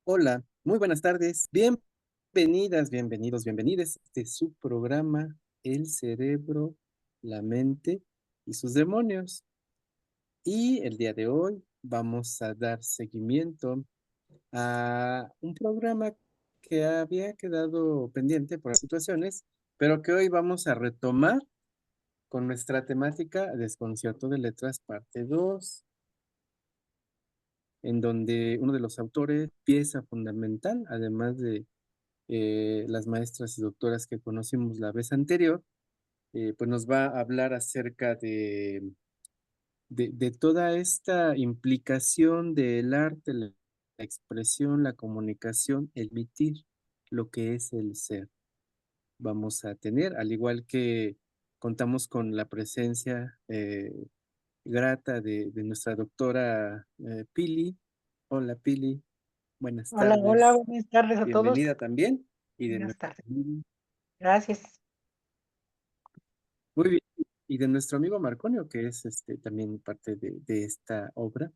Hola, muy buenas tardes. Bienvenidas, bienvenidos, bienvenides de su programa El cerebro, la mente y sus demonios. Y el día de hoy vamos a dar seguimiento a un programa que había quedado pendiente por las situaciones, pero que hoy vamos a retomar con nuestra temática Desconcierto de Letras, parte 2, en donde uno de los autores, pieza fundamental, además de las maestras y doctoras que conocimos la vez anterior, pues nos va a hablar acerca de toda esta implicación del arte, la expresión, la comunicación, el emitir lo que es el ser. Vamos a tener, al igual que contamos con la presencia grata de nuestra doctora Pili. Hola Pili, buenas Hola, hola, tardes. buenas tardes a todos. Bienvenida también. Y de Buenas nuestra tardes. Gracias. Muy bien. Y de nuestro amigo Marconio, que es también parte de esta obra,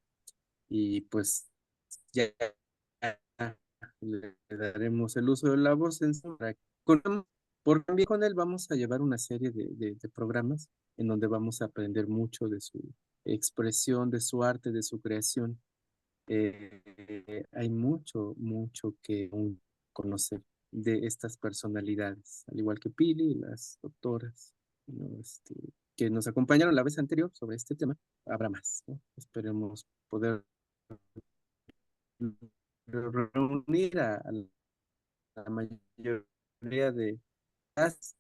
y pues ya le daremos el uso de la voz en por también con él vamos a llevar una serie de programas en donde vamos a aprender mucho de su expresión, de su arte, de su creación. Hay mucho, mucho que aún conocer de estas personalidades, al igual que Pili y las doctoras, ¿no? Que nos acompañaron la vez anterior sobre este tema. Habrá más, ¿no? Esperemos poder reunir a la mayoría de las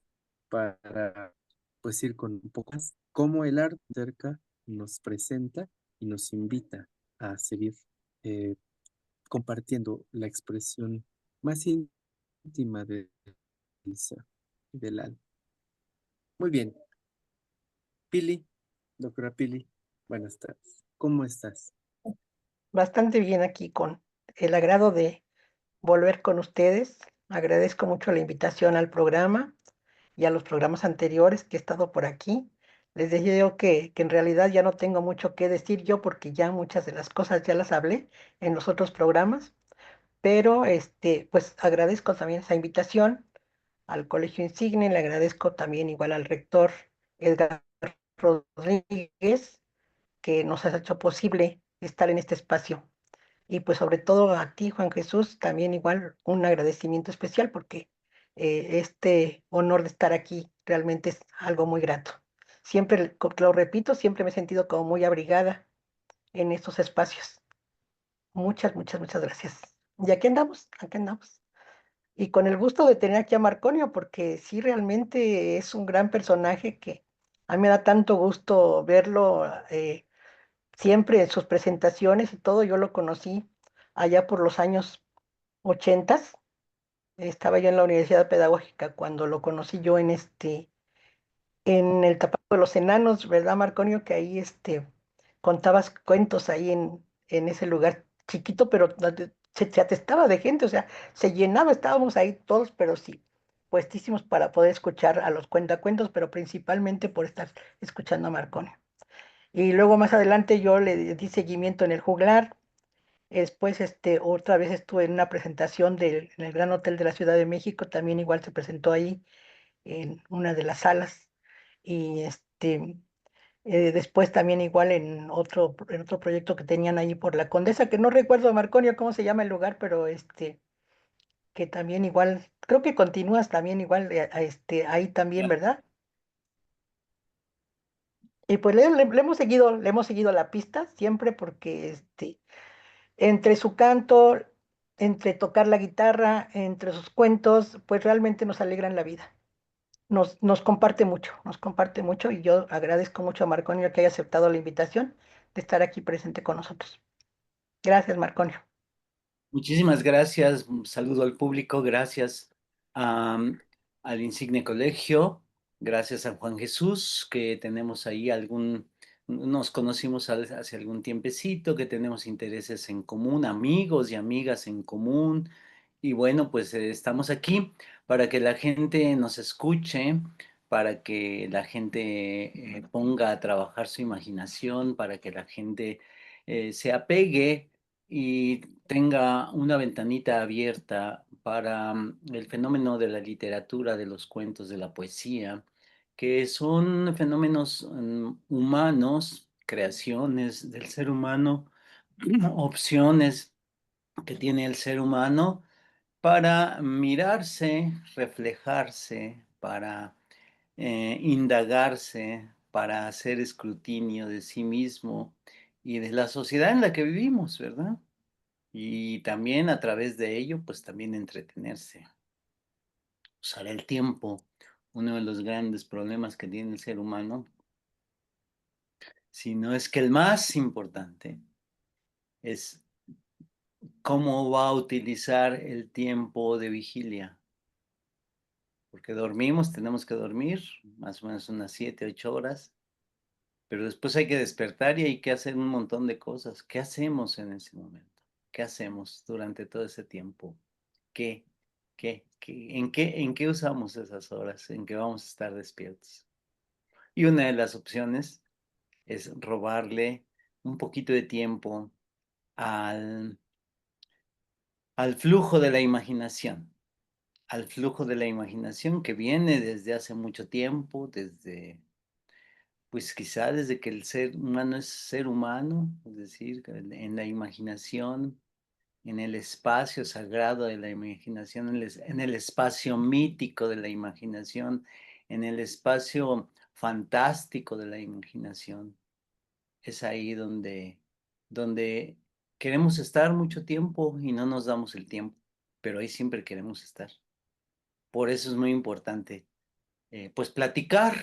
para pues ir con un poco más cómo el arte cerca nos presenta y nos invita a seguir eh, compartiendo la expresión más íntima del ser, del alma. Muy bien, Pili, doctora Pili, buenas tardes. ¿Cómo estás? Bastante bien aquí con el agrado de volver con ustedes. Agradezco mucho la invitación al programa y a los programas anteriores que he estado por aquí. Les decía yo que en realidad ya no tengo mucho que decir yo porque ya muchas de las cosas ya las hablé en los otros programas, pero pues agradezco también esa invitación al Colegio Insigne, le agradezco también igual al rector Edgar Rodríguez que nos has hecho posible estar en este espacio. Y pues sobre todo a ti, Juan Jesús, también igual un agradecimiento especial porque este honor de estar aquí realmente es algo muy grato. Siempre, lo repito, siempre me he sentido como muy abrigada en estos espacios. Muchas, muchas, muchas gracias. Y aquí andamos, aquí andamos. Y con el gusto de tener aquí a Marconio, porque sí, realmente es un gran personaje que a mí me da tanto gusto verlo. Siempre en sus presentaciones y todo, yo lo conocí allá por los años 80. Estaba yo en la Universidad Pedagógica cuando lo conocí yo en el Tapatío de los Enanos, ¿verdad, Marconio? Que ahí contabas cuentos ahí en ese lugar chiquito, pero donde se atestaba de gente, o sea, se llenaba, estábamos ahí todos, pero sí, puestísimos para poder escuchar a los cuentacuentos, pero principalmente por estar escuchando a Marconio. Y luego más adelante yo le di seguimiento en el juglar. Después, otra vez estuve en una presentación en el Gran Hotel de la Ciudad de México, también igual se presentó ahí en una de las salas. Y después también igual en otro proyecto que tenían ahí por la Condesa, que no recuerdo, Marconio, cómo se llama el lugar, pero que también igual, creo que continúas también igual ahí también, ¿verdad? Y pues le hemos seguido la pista siempre porque entre su canto, entre tocar la guitarra, entre sus cuentos, pues realmente nos alegran la vida. Nos comparte mucho y yo agradezco mucho a Marconio que haya aceptado la invitación de estar aquí presente con nosotros. Gracias, Marconio. Muchísimas gracias, un saludo al público, gracias al Insigne Colegio, gracias a Juan Jesús, que tenemos ahí nos conocimos hace algún tiempecito, que tenemos intereses en común, amigos y amigas en común, y bueno, pues estamos aquí para que la gente nos escuche, para que la gente ponga a trabajar su imaginación, para que la gente se apegue y tenga una ventanita abierta para el fenómeno de la literatura, de los cuentos, de la poesía, que son fenómenos humanos, creaciones del ser humano, opciones que tiene el ser humano para mirarse, reflejarse, para indagarse, para hacer escrutinio de sí mismo y de la sociedad en la que vivimos, ¿verdad? Y también a través de ello, pues también entretenerse, usar el tiempo. Uno de los grandes problemas que tiene el ser humano, si no es que el más importante, es cómo va a utilizar el tiempo de vigilia. Porque dormimos, tenemos que dormir más o menos unas 7, 8 horas, pero después hay que despertar y hay que hacer un montón de cosas. ¿Qué hacemos en ese momento? ¿Qué hacemos durante todo ese tiempo? ¿Qué? ¿En qué usamos esas horas? ¿En qué vamos a estar despiertos? Y una de las opciones es robarle un poquito de tiempo al, al flujo de la imaginación, al flujo de la imaginación que viene desde hace mucho tiempo, pues quizá desde que el ser humano es ser humano, es decir, en la imaginación, en el espacio sagrado de la imaginación, en el espacio mítico de la imaginación, en el espacio fantástico de la imaginación. Es ahí donde queremos estar mucho tiempo y no nos damos el tiempo, pero ahí siempre queremos estar. Por eso es muy importante pues platicar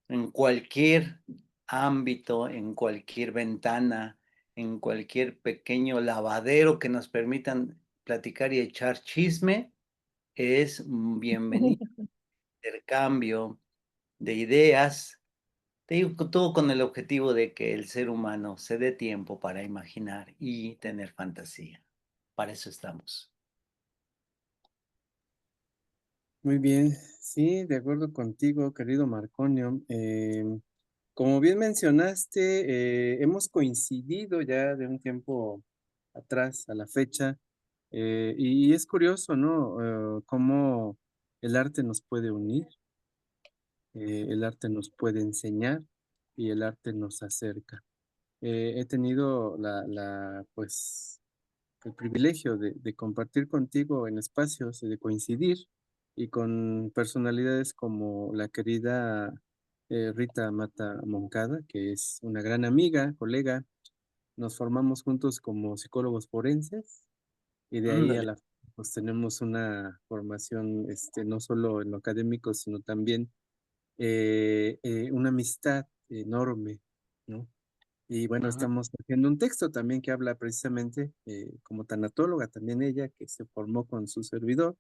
en cualquier ámbito, en cualquier ventana, en cualquier pequeño lavadero que nos permitan platicar y echar chisme, es bienvenido. Intercambio de ideas, te digo, todo con el objetivo de que el ser humano se dé tiempo para imaginar y tener fantasía. Para eso estamos. Muy bien, sí, de acuerdo contigo, querido Marconio. Como bien mencionaste, hemos coincidido ya de un tiempo atrás a la fecha, y es curioso, ¿no? Cómo el arte nos puede unir, el arte nos puede enseñar y el arte nos acerca. He tenido pues, el privilegio de compartir contigo en espacios y de coincidir y con personalidades como la querida Rita Mata Moncada, que es una gran amiga, colega. Nos formamos juntos como psicólogos forenses y de ahí a Ándale. la pues tenemos una formación no solo en lo académico, sino también una amistad enorme, ¿no? Y bueno, Ajá. estamos haciendo un texto también que habla precisamente como tanatóloga, también ella que se formó con su servidor.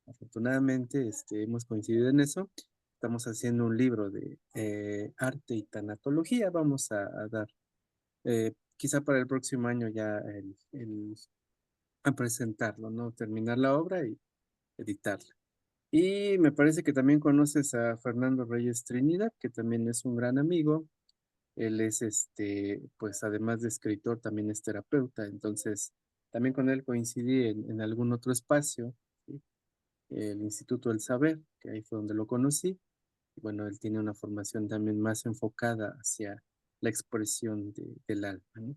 Afortunadamente, hemos coincidido en eso. Estamos haciendo un libro de arte y tanatología. Vamos a dar, quizá para el próximo año ya a presentarlo, ¿no? Terminar la obra y editarla. Y me parece que también conoces a Fernando Reyes Trinidad, que también es un gran amigo. Él es, pues además de escritor, también es terapeuta. Entonces, también con él coincidí en algún otro espacio, ¿sí? El Instituto del Saber, que ahí fue donde lo conocí. Y bueno, él tiene una formación también más enfocada hacia la expresión del alma, ¿no?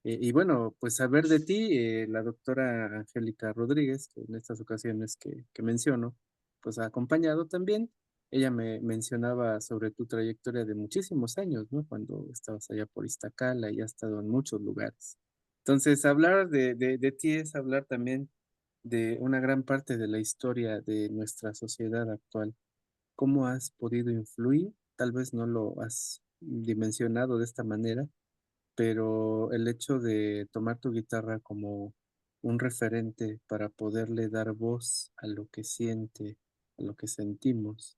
Y bueno, pues saber de ti, la doctora Angélica Rodríguez, que en estas ocasiones que menciono, pues ha acompañado también. Ella me mencionaba sobre tu trayectoria de muchísimos años, ¿no? Cuando estabas allá por Iztacala y has estado en muchos lugares. Entonces, hablar de ti es hablar también de una gran parte de la historia de nuestra sociedad actual. ¿Cómo has podido influir? Tal vez no lo has dimensionado de esta manera, pero el hecho de tomar tu guitarra como un referente para poderle dar voz a lo que siente, a lo que sentimos,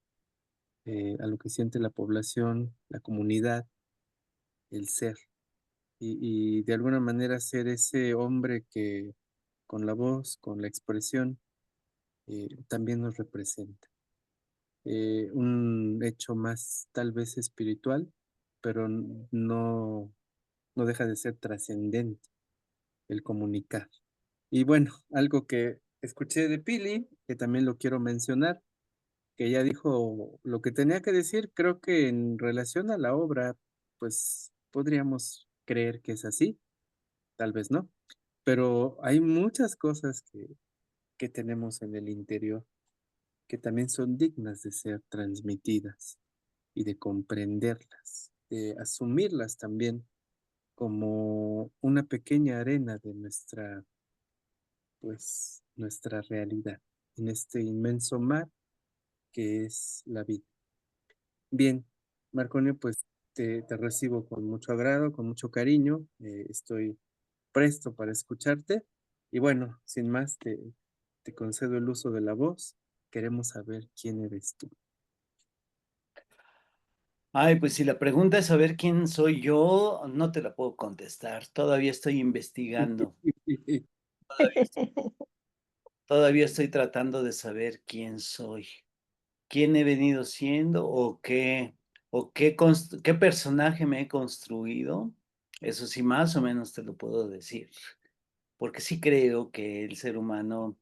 a lo que siente la población, la comunidad, el ser, y de alguna manera ser ese hombre que con la voz, con la expresión, también nos representa. Un hecho más tal vez espiritual, pero no deja de ser trascendente. el comunicar. Y bueno, algo que escuché de Pili, que también lo quiero mencionar, que ella dijo lo que tenía que decir, creo que en relación a la obra, pues podríamos creer que es así, tal vez no, pero hay muchas cosas que tenemos en el interior que también son dignas de ser transmitidas y de comprenderlas, de asumirlas también como una pequeña arena de nuestra, pues, nuestra realidad en este inmenso mar que es la vida. Bien, Marconio, pues te recibo con mucho agrado, con mucho cariño, estoy presto para escucharte y bueno, sin más, te concedo el uso de la voz. Queremos saber quién eres tú. Ay, pues si la pregunta es saber quién soy yo, no te la puedo contestar. Todavía estoy investigando. Todavía estoy tratando de saber quién soy, quién he venido siendo o qué personaje me he construido. Eso sí, más o menos te lo puedo decir. Porque sí creo que el ser humano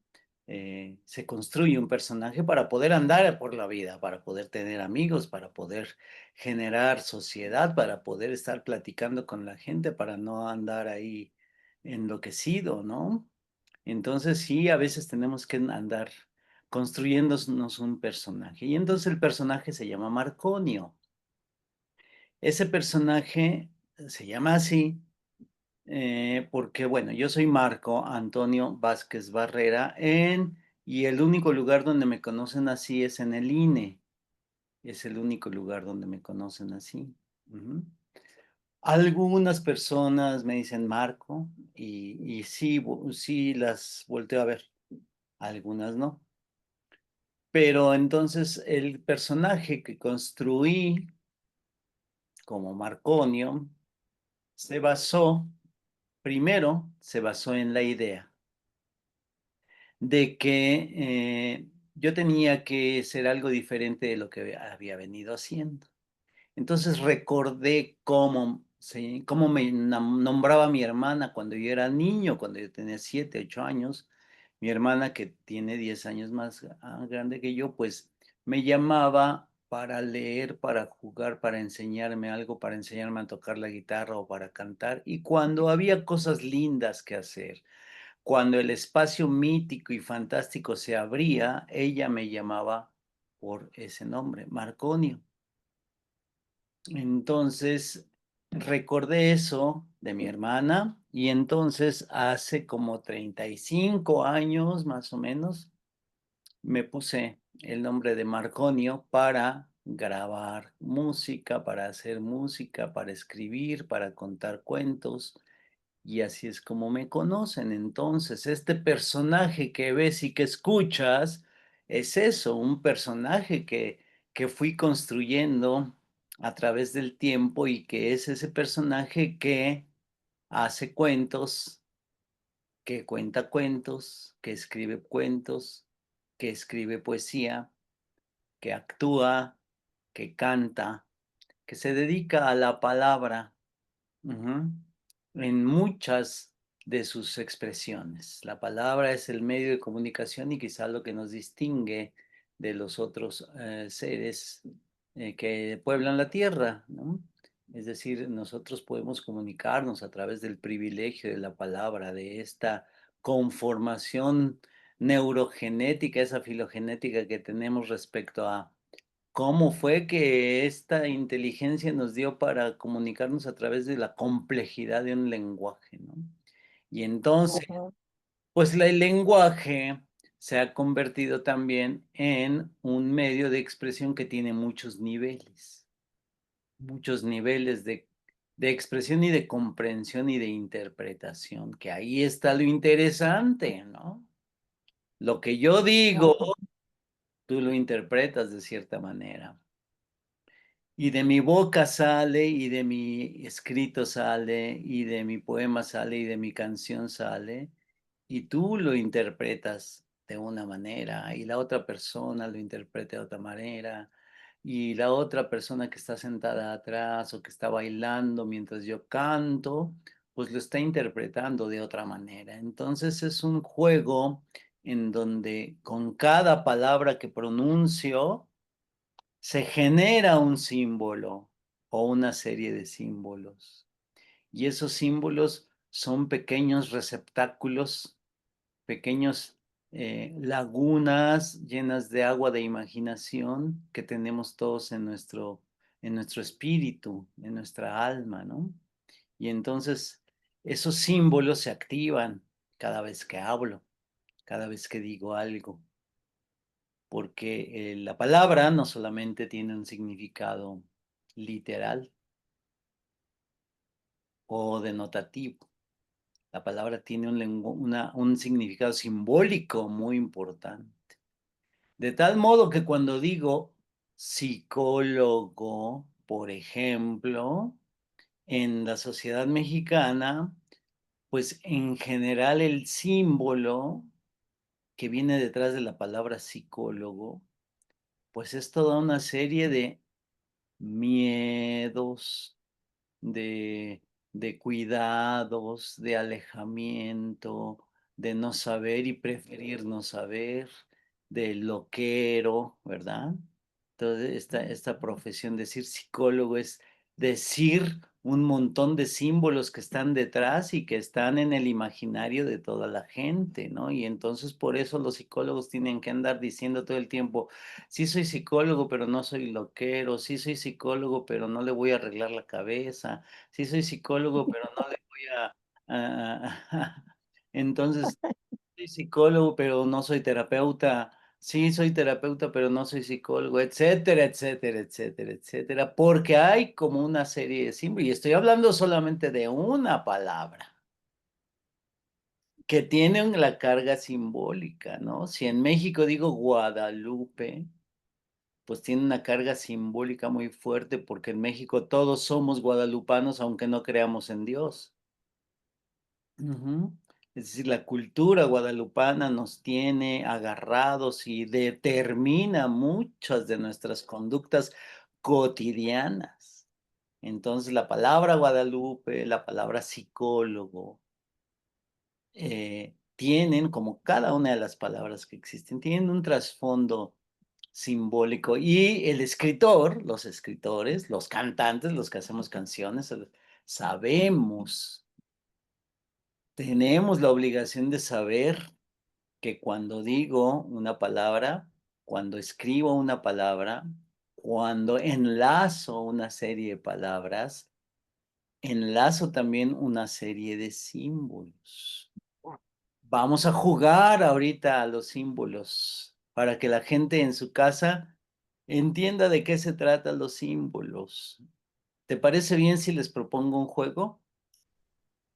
se construye un personaje para poder andar por la vida, para poder tener amigos, para poder generar sociedad, para poder estar platicando con la gente, para no andar ahí enloquecido, ¿no? Entonces sí, a veces tenemos que andar construyéndonos un personaje. Y entonces el personaje se llama Marconio. Ese personaje se llama así porque bueno, yo soy Marco Antonio Vázquez Barrera y el único lugar donde me conocen así es en el INE. Es el único lugar donde me conocen así. Ujú. Algunas personas me dicen Marco y sí, sí las volteo a ver, algunas no. Pero entonces el personaje que construí como Marconio primero se basó en la idea de que yo tenía que ser algo diferente de lo que había venido haciendo. Entonces recordé cómo me nombraba mi hermana cuando yo era niño, cuando yo tenía 7, 8 años. Mi hermana, que tiene 10 años más grande que yo, pues me llamaba para leer, para jugar, para enseñarme algo, para enseñarme a tocar la guitarra o para cantar. Y cuando había cosas lindas que hacer, cuando el espacio mítico y fantástico se abría, ella me llamaba por ese nombre, Marconio. Entonces, recordé eso de mi hermana y entonces hace como 35 años más o menos me puse el nombre de Marconio para grabar música, para hacer música, para escribir, para contar cuentos. Y así es como me conocen. Entonces, este personaje que ves y que escuchas es eso, un personaje que fui construyendo a través del tiempo y que es ese personaje que hace cuentos, que cuenta cuentos, que escribe cuentos, que escribe poesía, que actúa, que canta, que se dedica a la palabra. Ujú. En muchas de sus expresiones. La palabra es el medio de comunicación y quizá lo que nos distingue de los otros seres que pueblan la tierra, ¿no? Es decir, nosotros podemos comunicarnos a través del privilegio de la palabra, de esta conformación neurogenética, esa filogenética que tenemos respecto a cómo fue que esta inteligencia nos dio para comunicarnos a través de la complejidad de un lenguaje, ¿no? Y entonces, Ujú. pues el lenguaje se ha convertido también en un medio de expresión que tiene muchos niveles de expresión y de comprensión y de interpretación, que ahí está lo interesante, ¿no? Lo que yo digo, Ujú. tú lo interpretas de cierta manera. Y de mi boca sale, y de mi escrito sale, y de mi poema sale, y de mi canción sale, y tú lo interpretas de una manera, y la otra persona lo interpreta de otra manera, y la otra persona que está sentada atrás o que está bailando mientras yo canto, pues lo está interpretando de otra manera. Entonces es un juego en donde con cada palabra que pronuncio se genera un símbolo o una serie de símbolos. Y esos símbolos son pequeños receptáculos, pequeños lagunas llenas de agua de imaginación que tenemos todos en nuestro espíritu, en nuestra alma, ¿no? Y entonces esos símbolos se activan cada vez que hablo, cada vez que digo algo, porque la palabra no solamente tiene un significado literal o denotativo, la palabra tiene un significado simbólico muy importante. De tal modo que cuando digo psicólogo, por ejemplo, en la sociedad mexicana, pues en general el símbolo que viene detrás de la palabra psicólogo, pues es toda una serie de miedos, de, de cuidados, de alejamiento, de no saber y preferir no saber, de loquero, ¿verdad? Entonces, esta profesión, decir psicólogo es decir un montón de símbolos que están detrás y que están en el imaginario de toda la gente, ¿no? Y entonces por eso los psicólogos tienen que andar diciendo todo el tiempo, sí soy psicólogo, pero no soy loquero, sí soy psicólogo, pero no le voy a arreglar la cabeza, sí soy psicólogo, pero no le voy Entonces, soy psicólogo, pero no soy terapeuta. Sí, soy terapeuta, pero no soy psicólogo, etcétera, etcétera, etcétera, etcétera, porque hay como una serie de símbolos, y estoy hablando solamente de una palabra que tiene la carga simbólica, ¿no? Si en México digo Guadalupe, pues tiene una carga simbólica muy fuerte, porque en México todos somos guadalupanos, aunque no creamos en Dios. Ujú. Es decir, la cultura guadalupana nos tiene agarrados y determina muchas de nuestras conductas cotidianas. Entonces, la palabra Guadalupe, la palabra psicólogo, tienen, como cada una de las palabras que existen, tienen un trasfondo simbólico. Y el escritor, los escritores, los cantantes, los que hacemos canciones, sabemos, tenemos la obligación de saber que cuando digo una palabra, cuando escribo una palabra, cuando enlazo una serie de palabras, enlazo también una serie de símbolos. Vamos a jugar ahorita a los símbolos para que la gente en su casa entienda de qué se tratan los símbolos. ¿Te parece bien si les propongo un juego?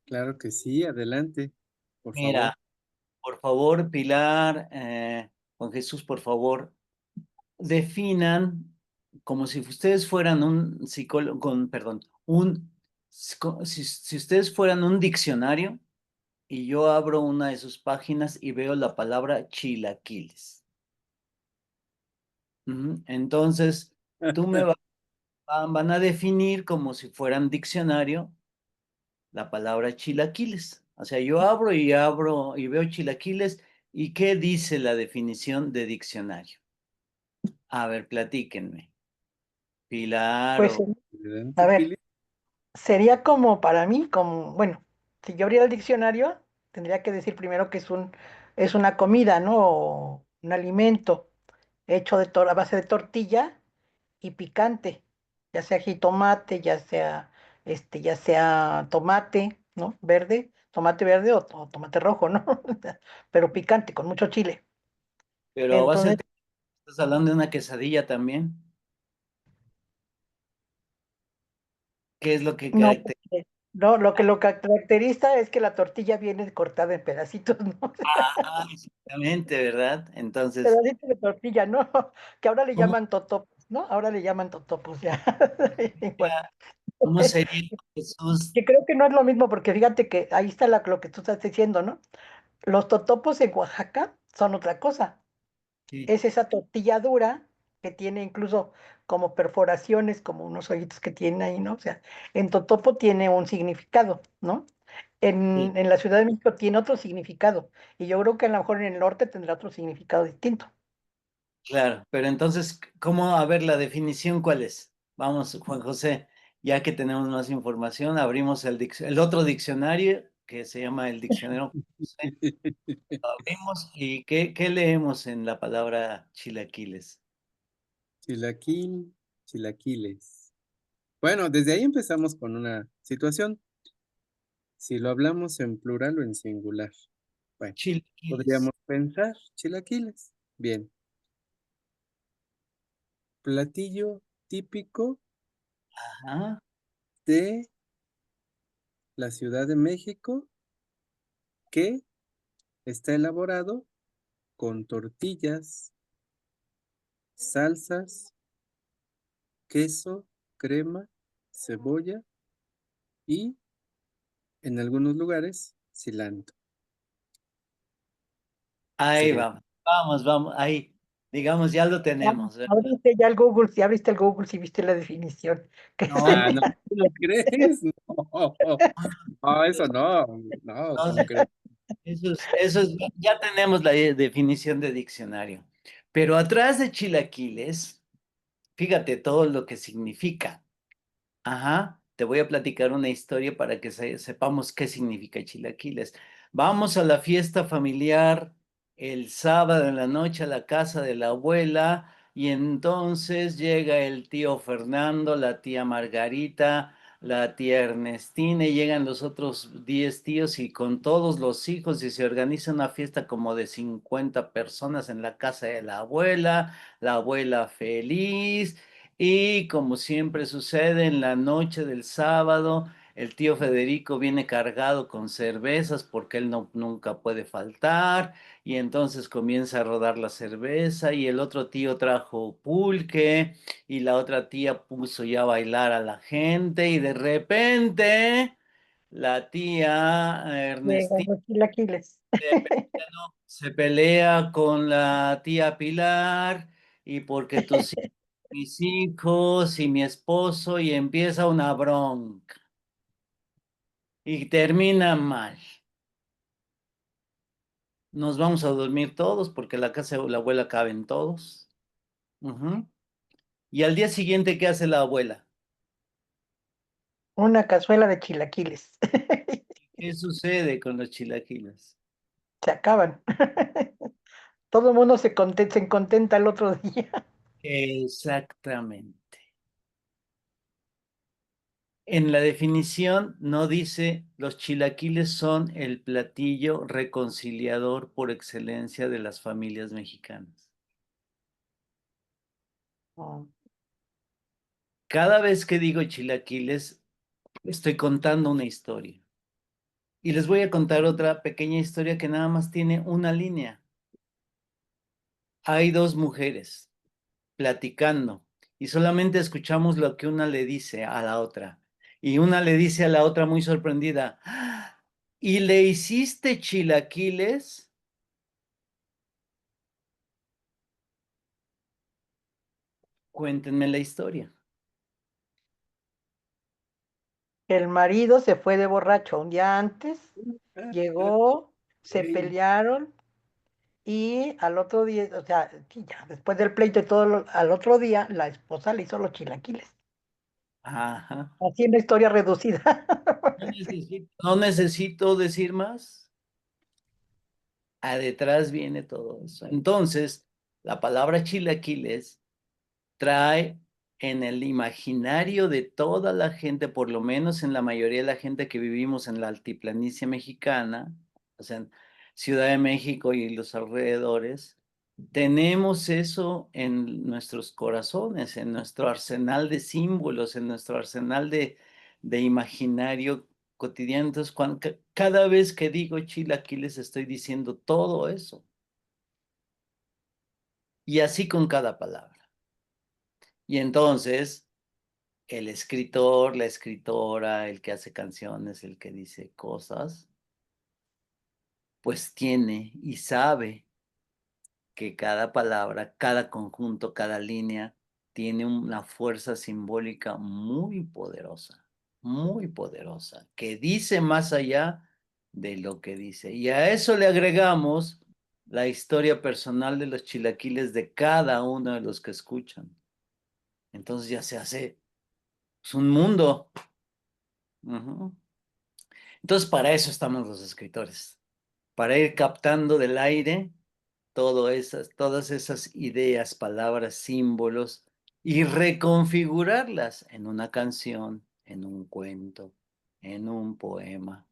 Claro que sí, adelante, por favor. Mira, por favor, Pilar, Juan Jesús, por favor, definan como si ustedes fueran un psicólogo, perdón, si ustedes fueran un diccionario y yo abro una de sus páginas y veo la palabra chilaquiles. Entonces, tú me van a definir como si fueran diccionario la palabra chilaquiles. O sea, yo abro y veo chilaquiles, ¿y qué dice la definición de diccionario? A ver, platíquenme. Pilar Pues, o... a Adelante, ver, Pili. sería como para mí, como, bueno, si yo abriera el diccionario, tendría que decir primero que es una comida, ¿no? O un alimento hecho a base de tortilla y picante, ya sea jitomate, ya sea tomate, ¿no? Verde, tomate verde o tomate rojo, ¿no? Pero picante, con mucho chile. Pero a base Entonces, de... ¿Estás hablando de una quesadilla también? ¿Qué es lo que no, caracteriza? no, lo que lo caracteriza es que la tortilla viene cortada en pedacitos, ¿no? Ah, exactamente, ¿verdad? Entonces, Pedacitos de tortilla, ¿no? Que ahora le ¿cómo llaman totopos, ¿no? Ahora le llaman totopos, ya. Igual. sería, cómo sería, Jesús? Que creo que no es lo mismo, porque fíjate que ahí está lo que tú estás diciendo, ¿no? Los totopos en Oaxaca son otra cosa. Sí, Es esa tortilla dura que tiene incluso como perforaciones, como unos hoyitos que tiene ahí, ¿no? O sea, en totopo tiene un significado, ¿no? Sí, en la Ciudad de México tiene otro significado. Y yo creo que a lo mejor en el norte tendrá otro significado distinto. claro, pero entonces, ¿cómo? A ver, la definición, ¿cuál es? Vamos, Juan José, ya que tenemos más información, abrimos el otro diccionario que se llama el diccionario Juan José. Lo abrimos y ¿qué leemos en la palabra chilaquiles? Chilaquil, chilaquiles. Bueno, desde ahí empezamos con una situación. Si lo hablamos en plural o en singular. Bueno, Chilaquiles. podríamos pensar chilaquiles. Bien, platillo típico Ajá. de la Ciudad de México que está elaborado con tortillas, salsas, queso, crema, cebolla y, en algunos lugares, cilantro. Ahí Sería. vamos, vamos, ahí, digamos, ya lo Ya, tenemos, ¿verdad? abriste ya el Google, si abriste el Google, si viste la definición. Que No, Ah, no, ¿tú lo crees? No, no, eso no, no, no, ¿cómo crees? ya tenemos la definición de diccionario. Pero atrás de chilaquiles, fíjate todo lo que significa. Ajá, te voy a platicar una historia para que sepamos qué significa chilaquiles. Vamos a la fiesta familiar el sábado en la noche a la casa de la abuela y entonces llega el tío Fernando, la tía Margarita, la tía Ernestina y llegan los otros 10 tíos y con todos los hijos y se organiza una fiesta como de 50 personas en la casa de la abuela feliz. Y como siempre sucede, en la noche del sábado, el tío Federico viene cargado con cervezas porque él no, nunca puede faltar. Y entonces comienza a rodar la cerveza y el otro tío trajo pulque y la otra tía puso ya a bailar a la gente y de repente la tía llegan Ernestina los chilaquiles. se pelea con la tía Pilar y porque tus mis hijos y mi esposo y empieza una bronca y termina mal. Nos vamos a dormir todos porque la casa de la abuela caben todos. Ujú. Y al día siguiente, ¿qué hace la abuela? Una cazuela de chilaquiles. ¿Qué sucede con los chilaquiles? Se acaban. Todo el mundo se contenta el otro día. Exactamente. En la definición no dice los chilaquiles son el platillo reconciliador por excelencia de las familias mexicanas. Oh, Cada vez que digo chilaquiles, estoy contando una historia. Y les voy a contar otra pequeña historia que nada más tiene una línea. Hay dos mujeres platicando y solamente escuchamos lo que una le dice a la otra. Y una le dice a la otra muy sorprendida, "¡Ah! ¿Y le hiciste chilaquiles?" Cuéntenme la historia. el marido se fue de borracho un día antes, Ah, ah, llegó, se ey, pelearon y al otro día, o sea, sí, ya, después del pleito y todo, al otro día la esposa le hizo los chilaquiles. Ajá. Así en la historia reducida. No necesito decir más. A detrás viene todo eso. Entonces, la palabra chilaquiles trae en el imaginario de toda la gente, por lo menos en la mayoría de la gente que vivimos en la altiplanicie mexicana, o sea, en Ciudad de México y los alrededores, tenemos eso en nuestros corazones, en nuestro arsenal de símbolos, en nuestro arsenal de imaginario cotidiano. Entonces, cada vez que digo chilaquiles, estoy diciendo todo eso. Y así con cada palabra. Y entonces el escritor, la escritora, el que hace canciones, el que dice cosas, pues tiene y sabe que cada palabra, cada conjunto, cada línea tiene una fuerza simbólica muy poderosa, que dice más allá de lo que dice. Y a eso le agregamos la historia personal de los chilaquiles de cada uno de los que escuchan. Entonces ya se hace pues, un mundo. Ujú. Entonces para eso estamos los escritores, para ir captando del aire todas esas ideas, palabras, símbolos y reconfigurarlas en una canción, en un cuento, en un poema.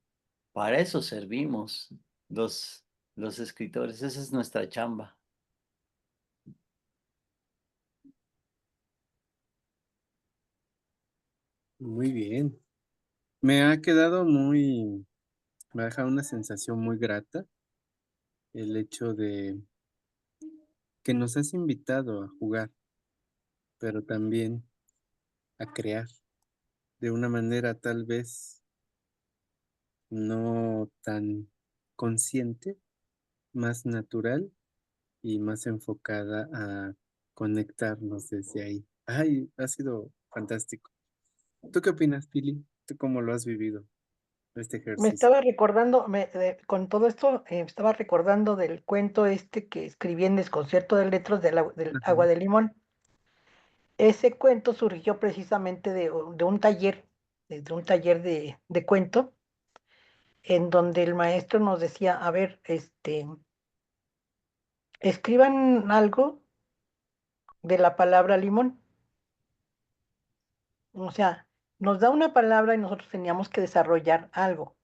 Para eso servimos los, los escritores, esa es nuestra chamba. Muy bien. Me ha quedado me ha dejado una sensación muy grata el hecho de que nos has invitado a jugar, pero también a crear de una manera tal vez no tan consciente, más natural y más enfocada a conectarnos desde ahí. Ay, ha sido fantástico. ¿Tú qué opinas, Pili? ¿Tú cómo lo has vivido, este Me ejercicio? estaba recordando, con todo esto, estaba recordando del cuento este que escribí en Desconcierto de Letras del Ajá. agua de limón. Ese cuento surgió precisamente de un taller, de un taller de cuento, en donde el maestro nos decía, a ver, escriban algo de la palabra limón. O sea, nos da una palabra y nosotros teníamos que desarrollar algo.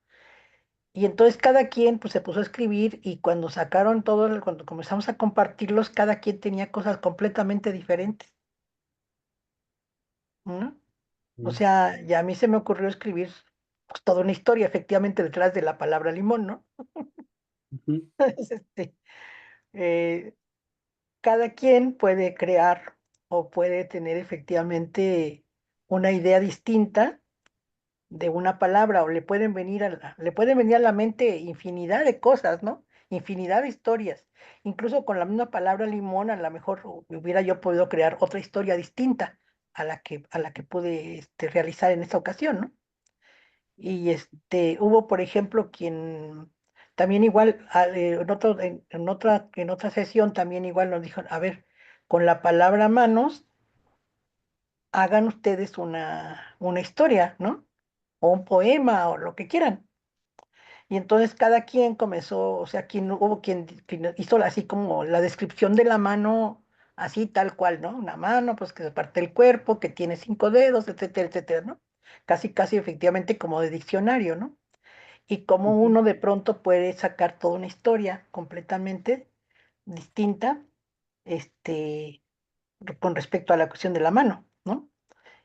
Y entonces cada quien pues se puso a escribir y cuando sacaron todo, cuando comenzamos a compartirlos, cada quien tenía cosas completamente diferentes, ¿no? O Sí. sea, ya a mí se me ocurrió escribir pues, toda una historia efectivamente detrás de la palabra limón, ¿no? Ujú, Entonces, eh, cada quien puede crear o puede tener efectivamente una idea distinta de una palabra o le pueden venir a la mente infinidad de cosas, ¿no? Infinidad de historias. Incluso con la misma palabra limón, a lo mejor hubiera yo podido crear otra historia distinta a la que pude realizar en esta ocasión, ¿no? Y hubo, por ejemplo, quien también igual, en otra sesión también igual nos dijo, a ver, con la palabra manos, hagan ustedes una historia, ¿no? O un poema o lo que quieran. Y entonces cada quien comenzó, o sea, hubo quien hizo así como la descripción de la mano, así tal cual, ¿no? Una mano, pues que se parte el cuerpo, que tiene 5 dedos, etcétera, etcétera, ¿no? Casi, casi efectivamente como de diccionario, ¿no? Y como ujú, uno de pronto puede sacar toda una historia completamente distinta, este, con respecto a la cuestión de la mano, ¿no?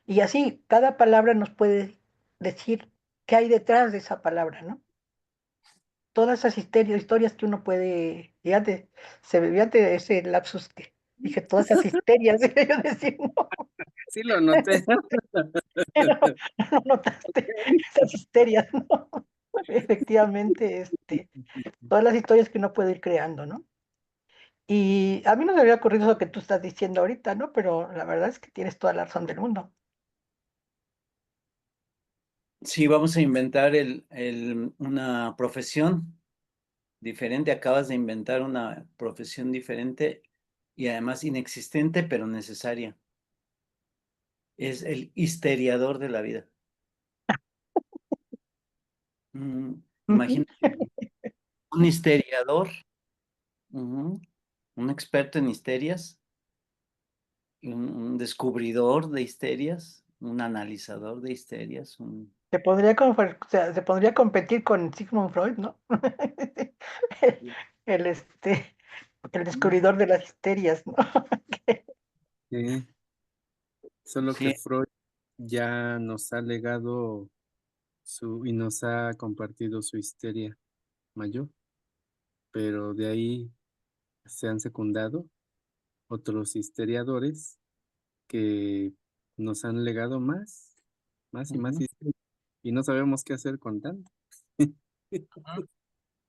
Y así, cada palabra nos puede decir qué hay detrás de esa palabra, ¿no? Todas esas historias que uno puede, fíjate ese lapsus que dije, todas esas histerias, yo decir, no, sí lo noté. no, no notaste esas histerias, ¿no? Efectivamente, todas las historias que uno puede ir creando, ¿no? Y a mí no me había ocurrido eso que tú estás diciendo ahorita, ¿no? Pero la verdad es que tienes toda la razón del mundo. Sí, vamos a inventar una profesión diferente. Acabas de inventar una profesión diferente y además inexistente, pero necesaria. Es el histeriador de la vida. Ujú. Imagínate, un histeriador, un experto en histerias, un descubridor de histerias, un analizador de histerias, O sea, se podría competir con Sigmund Freud, ¿no? El, el, este, el descubridor de las histerias, ¿no? Sí, solo que sí, Freud ya nos ha legado y nos ha compartido su histeria mayor, pero de ahí se han secundado otros historiadores que nos han legado más y más ujú. historia, y no sabemos qué hacer con tanto.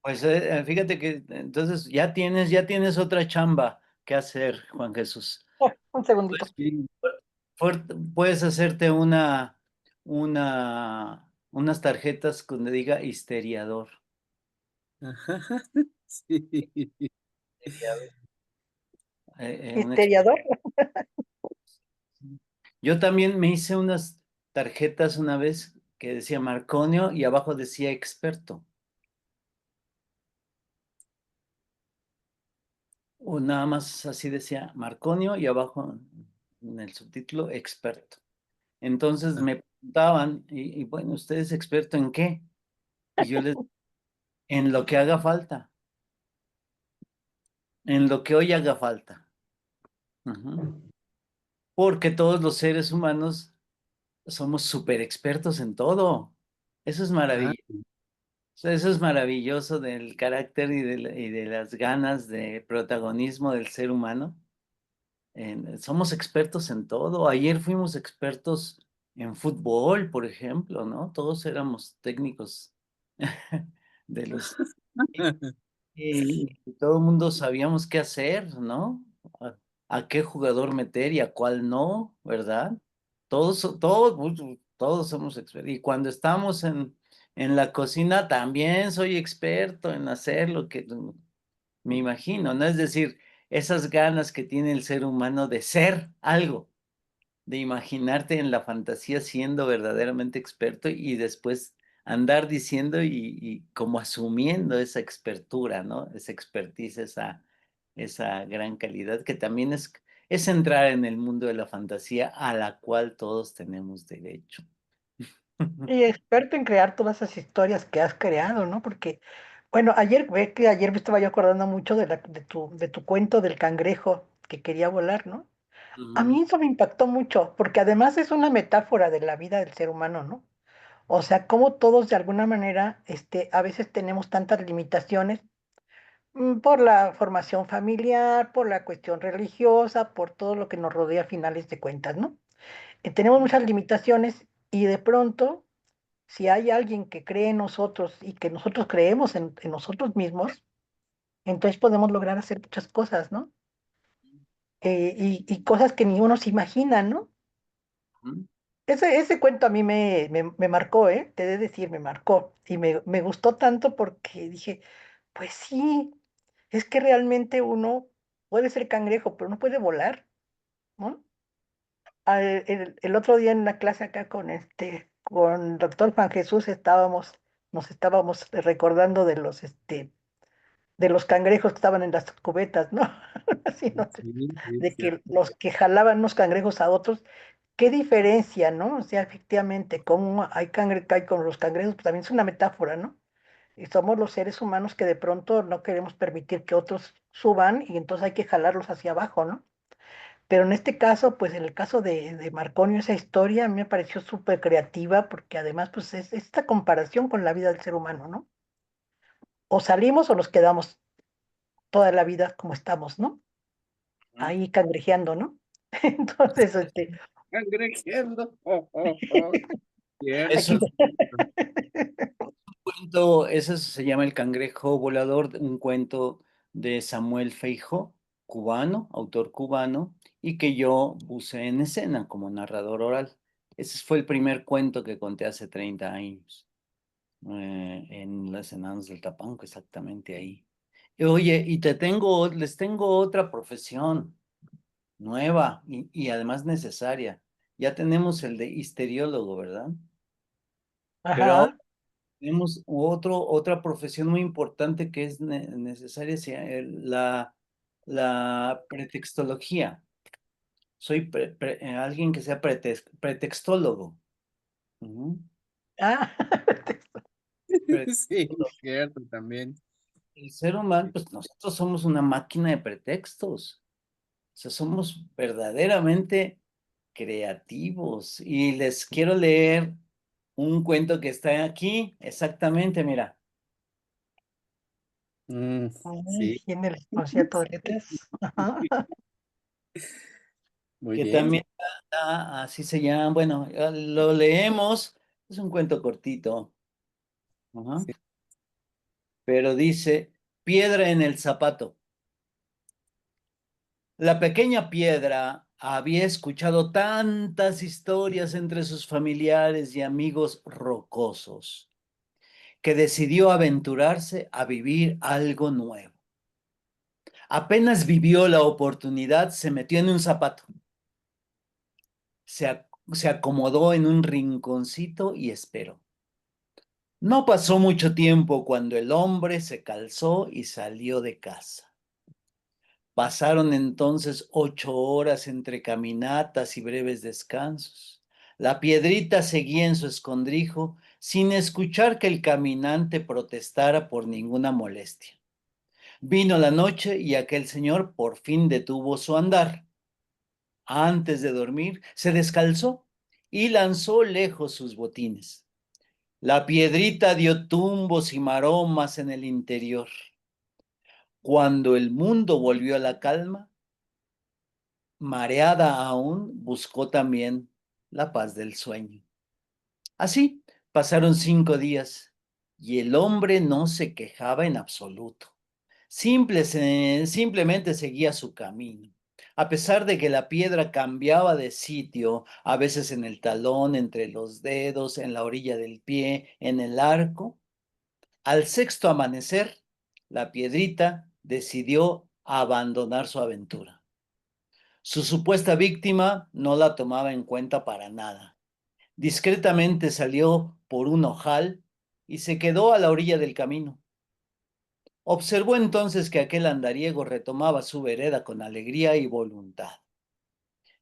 Pues fíjate que entonces ya tienes otra chamba que hacer, Juan Jesús. Un segundito. Sí, Puedes hacerte unas tarjetas donde diga histeriador. Ajá, sí. Un ex- Historiador. Yo también me hice unas tarjetas una vez que decía Marconio y abajo decía experto. O nada más así decía Marconio y abajo en el subtítulo experto. Entonces Ah, me preguntaban, y bueno, ¿usted es experto en qué? Y yo les, en lo que haga falta, en lo que hoy haga falta. Ujú. Porque todos los seres humanos somos súper expertos en todo. Eso es ah, maravilloso. Eso es maravilloso del carácter y de las ganas de protagonismo del ser humano. Somos expertos en todo. Ayer fuimos expertos en fútbol, por ejemplo, ¿no? Todos éramos técnicos de los... Y todo el mundo sabíamos qué hacer, ¿no? A qué jugador meter y a cuál no, ¿verdad? Todos somos expertos. Y cuando estamos en la cocina, también soy experto en hacer lo que me imagino, ¿no? Es decir, esas ganas que tiene el ser humano de ser algo, de imaginarte en la fantasía siendo verdaderamente experto y después andar diciendo y como asumiendo esa expertura, ¿no? Esa expertise, esa gran calidad que también es entrar en el mundo de la fantasía a la cual todos tenemos derecho. Y experto en crear todas esas historias que has creado, ¿no? Porque, bueno, ve que ayer me estaba yo acordando mucho de tu cuento del cangrejo que quería volar, ¿no? A Ujú, mí eso me impactó mucho, porque además es una metáfora de la vida del ser humano, ¿no? O sea, cómo todos de alguna manera, a veces tenemos tantas limitaciones por la formación familiar, por la cuestión religiosa, por todo lo que nos rodea a finales de cuentas, ¿no? Tenemos muchas limitaciones y de pronto, si hay alguien que cree en nosotros y que nosotros creemos en nosotros mismos, entonces podemos lograr hacer muchas cosas, ¿no? Y cosas que ni uno se imagina, ¿no? ujú, Ese cuento a mí me marcó, ¿eh? Te he de decir, me marcó. Y me gustó tanto porque dije, pues sí, es que realmente uno puede ser cangrejo, pero no puede volar, ¿no? El otro día en una clase acá con doctor Juan Jesús nos estábamos recordando de los cangrejos que estaban en las cubetas, ¿no? Así, ¿no? sí, sí, es De que cierto. los que jalaban unos cangrejos a otros. Qué diferencia, ¿no? O sea, efectivamente, como hay con los cangrejos, pues también es una metáfora, ¿no? Y somos los seres humanos que de pronto no queremos permitir que otros suban y entonces hay que jalarlos hacia abajo, ¿no? Pero en este caso, pues en el caso de Marconio, esa historia a mí me pareció súper creativa porque además, pues es esta comparación con la vida del ser humano, ¿no? O salimos o nos quedamos toda la vida como estamos, ¿no? ujú. Ahí cangrejeando, ¿no? Entonces, Cangrejeando. Oh, oh, oh. Cierto, aquí. Eso cierto. cuento, eso se llama El Cangrejo Volador, un cuento de Samuel Feijó, cubano, autor cubano, y que yo puse en escena como narrador oral. Ese fue el primer cuento que conté hace 30 años, en las Enanos del Tapanco, exactamente ahí. Oye, les tengo otra profesión nueva y además necesaria. Ya tenemos el de histeriólogo, ¿verdad? Pero Ajá. tenemos otra profesión muy importante que es necesaria, la pretextología. Soy alguien que sea pretextólogo. Ujú. Ah, Sí, Pretextólogo. cierto también. El ser humano, pues nosotros somos una máquina de pretextos. O sea, somos verdaderamente creativos. Y les quiero leer un cuento que está aquí, exactamente, mira. Mm, ay, sí, en el concierto de letras. Ajá. muy Que bien. también así se llama, bueno, lo leemos, es un cuento cortito, ajá, Sí. pero dice, piedra en el zapato. La pequeña piedra había escuchado tantas historias entre sus familiares y amigos rocosos que decidió aventurarse a vivir algo nuevo. Apenas vivió la oportunidad, se metió en un zapato, se acomodó en un rinconcito y esperó. No pasó mucho tiempo cuando el hombre se calzó y salió de casa. Pasaron entonces 8 horas entre caminatas y breves descansos. La piedrita seguía en su escondrijo sin escuchar que el caminante protestara por ninguna molestia. Vino la noche y aquel señor por fin detuvo su andar. Antes de dormir, se descalzó y lanzó lejos sus botines. La piedrita dio tumbos y maromas en el interior. Cuando el mundo volvió a la calma, mareada aún, buscó también la paz del sueño. Así pasaron 5 días y el hombre no se quejaba en absoluto. Simplemente seguía su camino. A pesar de que la piedra cambiaba de sitio, a veces en el talón, entre los dedos, en la orilla del pie, en el arco, al sexto amanecer, la piedrita decidió abandonar su aventura. Su supuesta víctima no la tomaba en cuenta para nada. Discretamente salió por un ojal y se quedó a la orilla del camino. Observó entonces que aquel andariego retomaba su vereda con alegría y voluntad.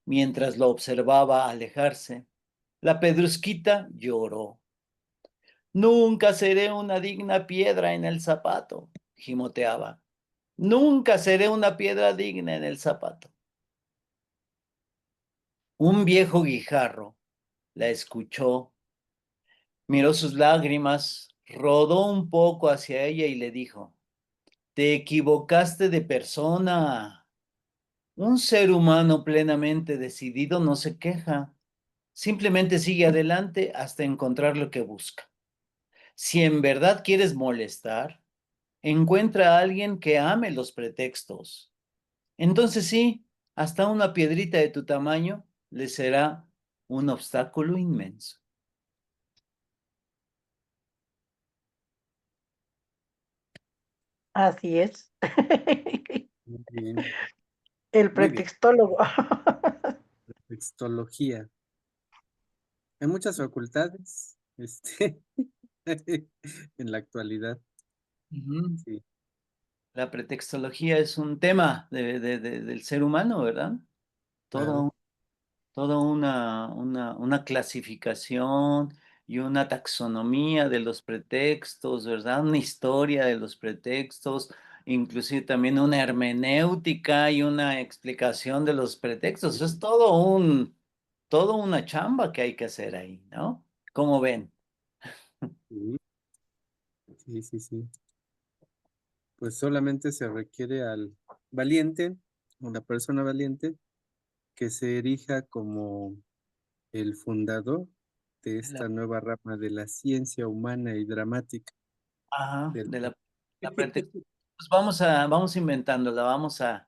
Mientras lo observaba alejarse, la pedrusquita lloró. Nunca seré una digna piedra en el zapato, gimoteaba. Nunca seré una piedra digna en el zapato. Un viejo guijarro la escuchó, miró sus lágrimas, rodó un poco hacia ella y le dijo: te equivocaste de persona. Un ser humano plenamente decidido no se queja, simplemente sigue adelante hasta encontrar lo que busca. Si en verdad quieres molestar, encuentra a alguien que ame los pretextos. Entonces sí, hasta una piedrita de tu tamaño le será un obstáculo inmenso. Así es. Muy bien, El muy bien. pretextólogo. Textología. Hay muchas facultades, en la actualidad, Ujú. sí, La pretextología es un tema del ser humano, ¿verdad? claro. Todo toda una clasificación y una taxonomía de los pretextos, ¿verdad? Una historia de los pretextos, inclusive también una hermenéutica y una explicación de los pretextos. Es todo una chamba que hay que hacer ahí, ¿no? ¿Cómo ven? Sí, sí, sí, sí. Pues solamente se requiere al valiente, una persona valiente, que se erija como el fundador de De la, esta nueva rama de la ciencia humana y dramática. ajá, Del... de la pretexto. Pues vamos inventándola, vamos a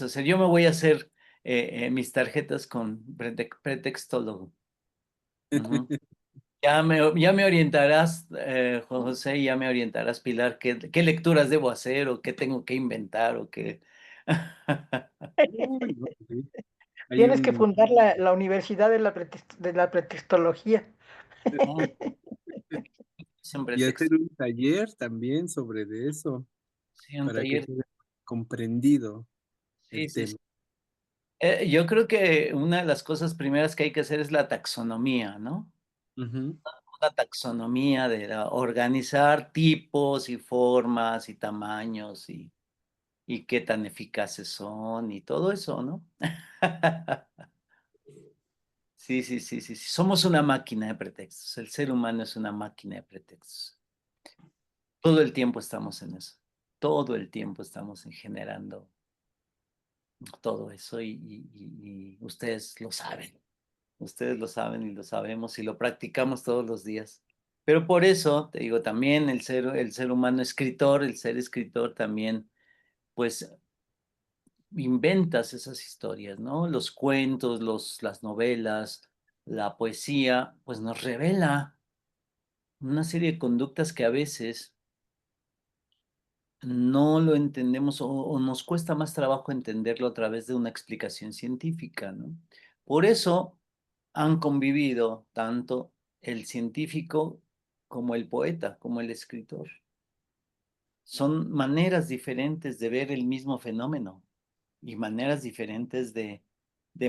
hacer. Yo me voy a hacer mis tarjetas con pretextólogo. Ujú. Ya me orientarás, Juan José, ya me orientarás, Pilar, qué lecturas debo hacer o qué tengo que inventar o qué. Uy, no, sí. Hay Tienes que un, fundar la Universidad de de la Pretextología. Ah, siempre y hacer texto. un taller también sobre de eso, Sí, un para que taller. quede comprendido Sí, el sí, sí. tema. Yo creo que una de las cosas primeras que hay que hacer es la taxonomía, ¿no? Ujú, Una taxonomía organizar tipos y formas y tamaños y qué tan eficaces son y todo eso, ¿no? Sí, sí, sí, sí, sí. Somos una máquina de pretextos. El ser humano es una máquina de pretextos. Todo el tiempo estamos en eso. Todo el tiempo estamos generando todo eso y ustedes lo saben. Ustedes lo saben y lo sabemos y lo practicamos todos los días. Pero por eso, te digo, también el ser humano escritor, el ser escritor también, pues inventas esas historias, ¿no? Los cuentos, las novelas, la poesía, pues nos revela. una serie de conductas que a veces no lo entendemos o nos cuesta más trabajo entenderlo a través de una explicación científica, ¿no? Por eso han convivido tanto el científico como el poeta, como el escritor. Son maneras diferentes de ver el mismo fenómeno y maneras diferentes de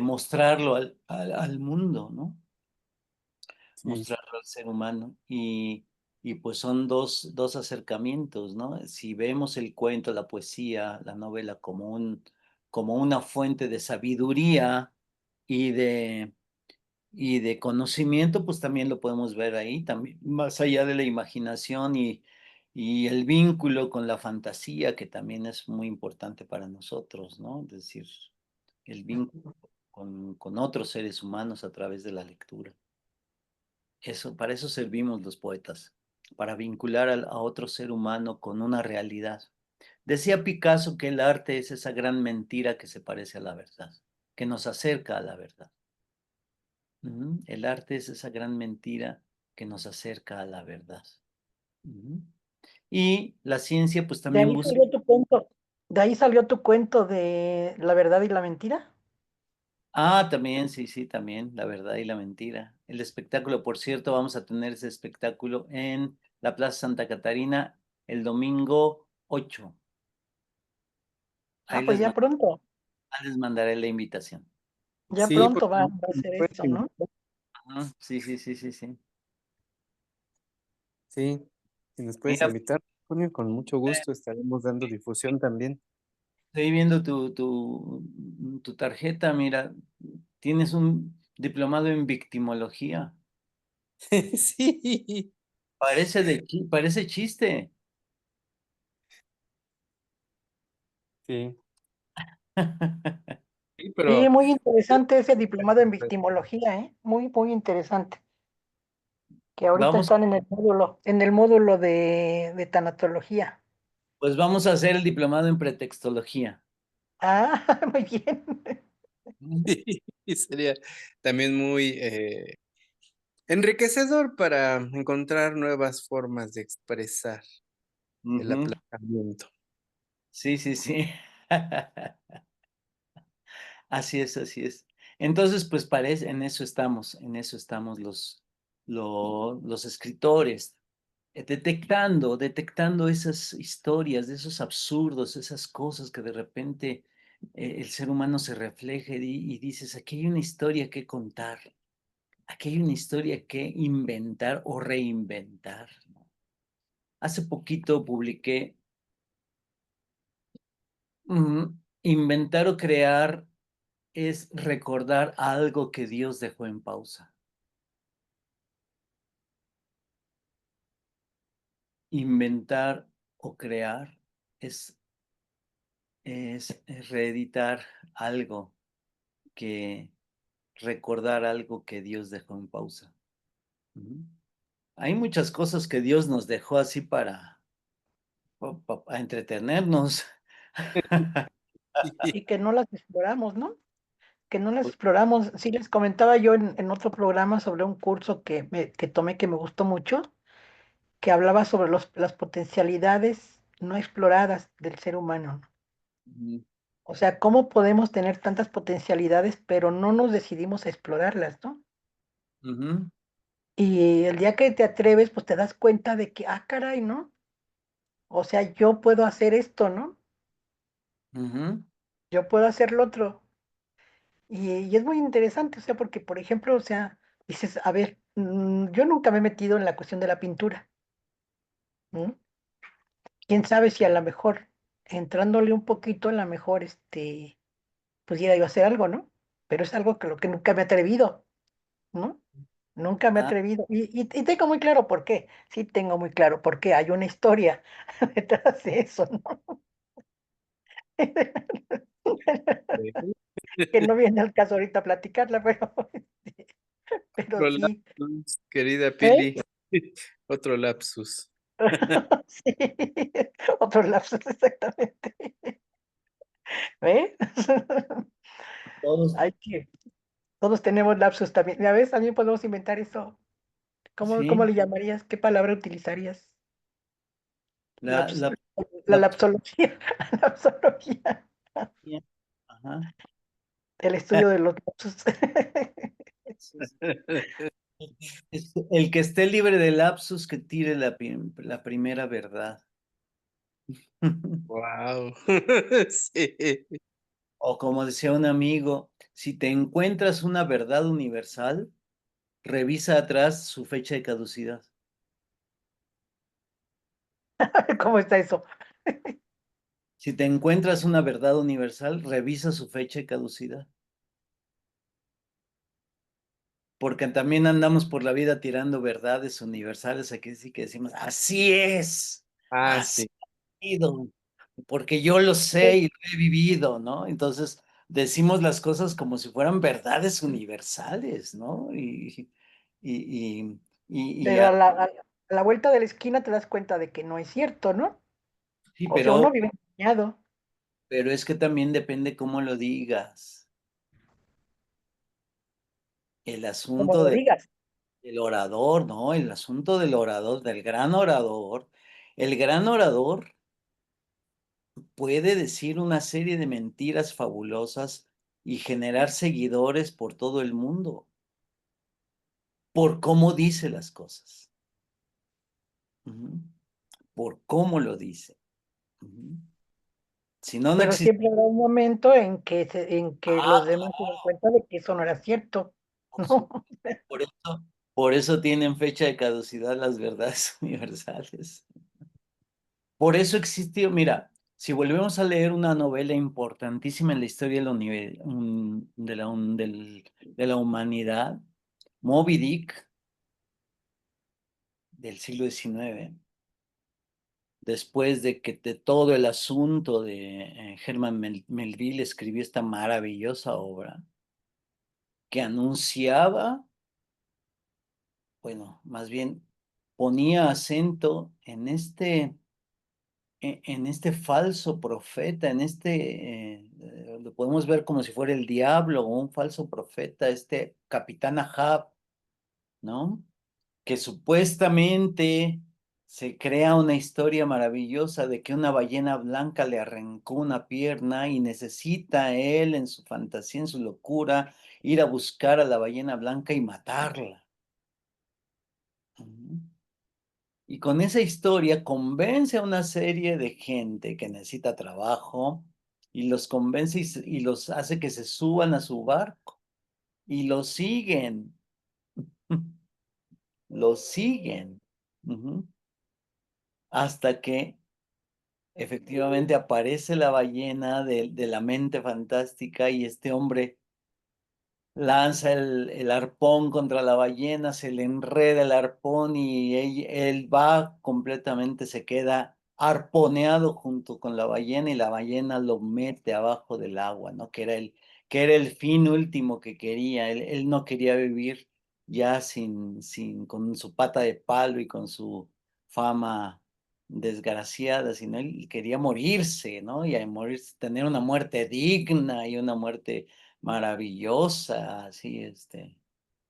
mostrarlo al mundo, ¿no? Sí, Mostrarlo al ser humano. Y pues son dos acercamientos, ¿no? Si vemos el cuento, la poesía, la novela como una fuente de sabiduría y de conocimiento, pues también lo podemos ver ahí, también, más allá de la imaginación y el vínculo con la fantasía, que también es muy importante para nosotros, ¿no? Es decir, el vínculo con otros seres humanos a través de la lectura. Eso, para eso servimos los poetas, para vincular a otro ser humano con una realidad. Decía Picasso que el arte es esa gran mentira que se parece a la verdad, que nos acerca a la verdad. El arte es esa gran mentira que nos acerca a la verdad. Y la ciencia pues De también ahí busca. salió tu cuento, de ahí salió tu cuento de la verdad y la mentira. Ah, también, sí, sí, también, la verdad y la mentira. El espectáculo, por cierto, vamos a tener ese espectáculo en la Plaza Santa Catarina el domingo 8. Ah, Ahí pues les, ahí les mandaré la invitación. ya sí, pronto porque va a ser puedes esto, ¿no? invitar. Sí, sí, sí, sí, sí. Sí, si nos puedes Mira, invitar, Antonio, con mucho gusto estaremos dando difusión también. estoy viendo tu tarjeta, mira, tienes un diplomado en victimología. Sí, Parece chiste. sí, sí, Sí, pero muy interesante ese diplomado en victimología, ¿eh? Muy, muy interesante. Que ahorita Vamos, están en el módulo de tanatología. pues vamos a hacer el diplomado en pretextología. Ah, muy bien. y sería también muy enriquecedor para encontrar nuevas formas de expresar el Ujú. aplazamiento. Sí, sí, sí. Así es, así es. Entonces, pues parece, en eso estamos los escritores, detectando esas historias, de esos absurdos, esas cosas que de repente el ser humano se refleja y dices, aquí hay una historia que contar, aquí hay una historia que inventar o reinventar, ¿no? Hace poquito publiqué inventar o crear es recordar algo que Dios dejó en pausa. Inventar o crear es, es reeditar algo que, recordar algo que Dios dejó en pausa. Ujú. Hay muchas cosas que Dios nos dejó así para entretenernos. Y que no las exploramos, ¿no? Que no las exploramos. Sí, les comentaba yo en otro programa sobre un curso que tomé que me gustó mucho, que hablaba sobre las potencialidades no exploradas del ser humano, ¿no? Ujú, O sea, cómo podemos tener tantas potencialidades, pero no nos decidimos a explorarlas, ¿no? ujú, Y el día que te atreves, pues te das cuenta de que, ah, caray, ¿no? O sea, yo puedo hacer esto, ¿no? ujú, Yo puedo hacer lo otro. Y es muy interesante, o sea, porque, por ejemplo, o sea, dices, a ver, yo nunca me he metido en la cuestión de la pintura, ¿no? Quién sabe si a lo mejor, entrándole un poquito, a lo mejor, pudiera yo hacer algo, ¿no? Pero es algo que lo que nunca me he atrevido, ¿no? Nunca me he ah, atrevido. Y tengo muy claro por qué. Sí, tengo muy claro por qué. Hay una historia detrás de eso, ¿no? Sí. Que no viene al caso ahorita platicarla, pero Otro sí. lapsus, querida ¿Eh? Pili. Otro lapsus. Sí, otro lapsus, exactamente. ¿Ves? todos, Hay que, todos tenemos lapsus también. Ya ves, también podemos inventar eso. cómo Sí, le llamarías? ¿Qué palabra utilizarías? la, Laps- la, la la lapsología. Lapsología. ajá. El estudio de los lapsus. Sí, sí. El que esté libre de lapsus, que tire la primera verdad. Wow. Sí. O como decía un amigo, si te encuentras una verdad universal, revisa atrás su fecha de caducidad. ¿Cómo está eso? Si te encuentras una verdad universal, revisa su fecha de caducidad. Porque también andamos por la vida tirando verdades universales, aquí sí que decimos, así es, Ah, así sí. ha sido, porque yo lo sé y lo he vivido, ¿no? Entonces decimos las cosas como si fueran verdades universales, ¿no? Y, y, y Pero a la vuelta de la esquina te das cuenta de que no es cierto, ¿no? sí, O sea, uno vive engañado, pero es que también depende cómo lo digas. El como asunto lo digas. del orador, ¿no? El asunto del orador, del gran orador. El gran orador puede decir una serie de mentiras fabulosas y generar seguidores por todo el mundo, por cómo dice las cosas, ujú, por cómo lo dice. Ujú. Si no, no Pero existe. siempre habrá un momento en que Ah, los demás se dan cuenta de que eso no era cierto, por ¿no? supuesto. Por eso tienen fecha de caducidad las verdades universales. Por eso existió, mira, si volvemos a leer una novela importantísima en la historia de la humanidad, Moby Dick, del siglo XIX, después de todo el asunto de Herman Melville escribió esta maravillosa obra que anunciaba, bueno, más bien ponía acento en este falso profeta, lo podemos ver como si fuera el diablo o un falso profeta, este capitán Ahab, ¿no? Que supuestamente se crea una historia maravillosa de que una ballena blanca le arrancó una pierna y necesita él en su fantasía, en su locura, ir a buscar a la ballena blanca y matarla. Ujú. Y con esa historia convence a una serie de gente que necesita trabajo y los convence y los hace que se suban a su barco y lo siguen, lo siguen, ujú, hasta que efectivamente aparece la ballena de la mente fantástica y este hombre lanza el arpón contra la ballena, se le enreda el arpón y él va completamente, se queda arponeado junto con la ballena y la ballena lo mete abajo del agua, ¿no? Que era el fin último que quería. Él no quería vivir ya con su pata de palo y con su fama desgraciada, sino él quería morirse, ¿no? Y morirse, tener una muerte digna y una muerte maravillosa, así,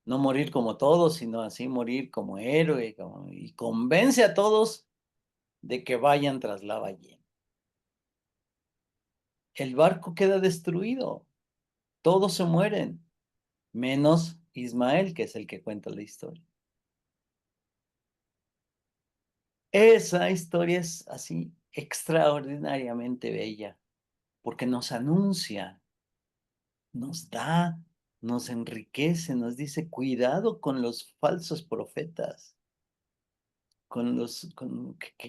no morir como todos, sino así morir como héroe, y convence a todos de que vayan tras la ballena. El barco queda destruido, todos se mueren, menos Ismael, que es el que cuenta la historia. Esa historia es así extraordinariamente bella, porque nos anuncia, nos da, nos enriquece, nos dice, cuidado con los falsos profetas.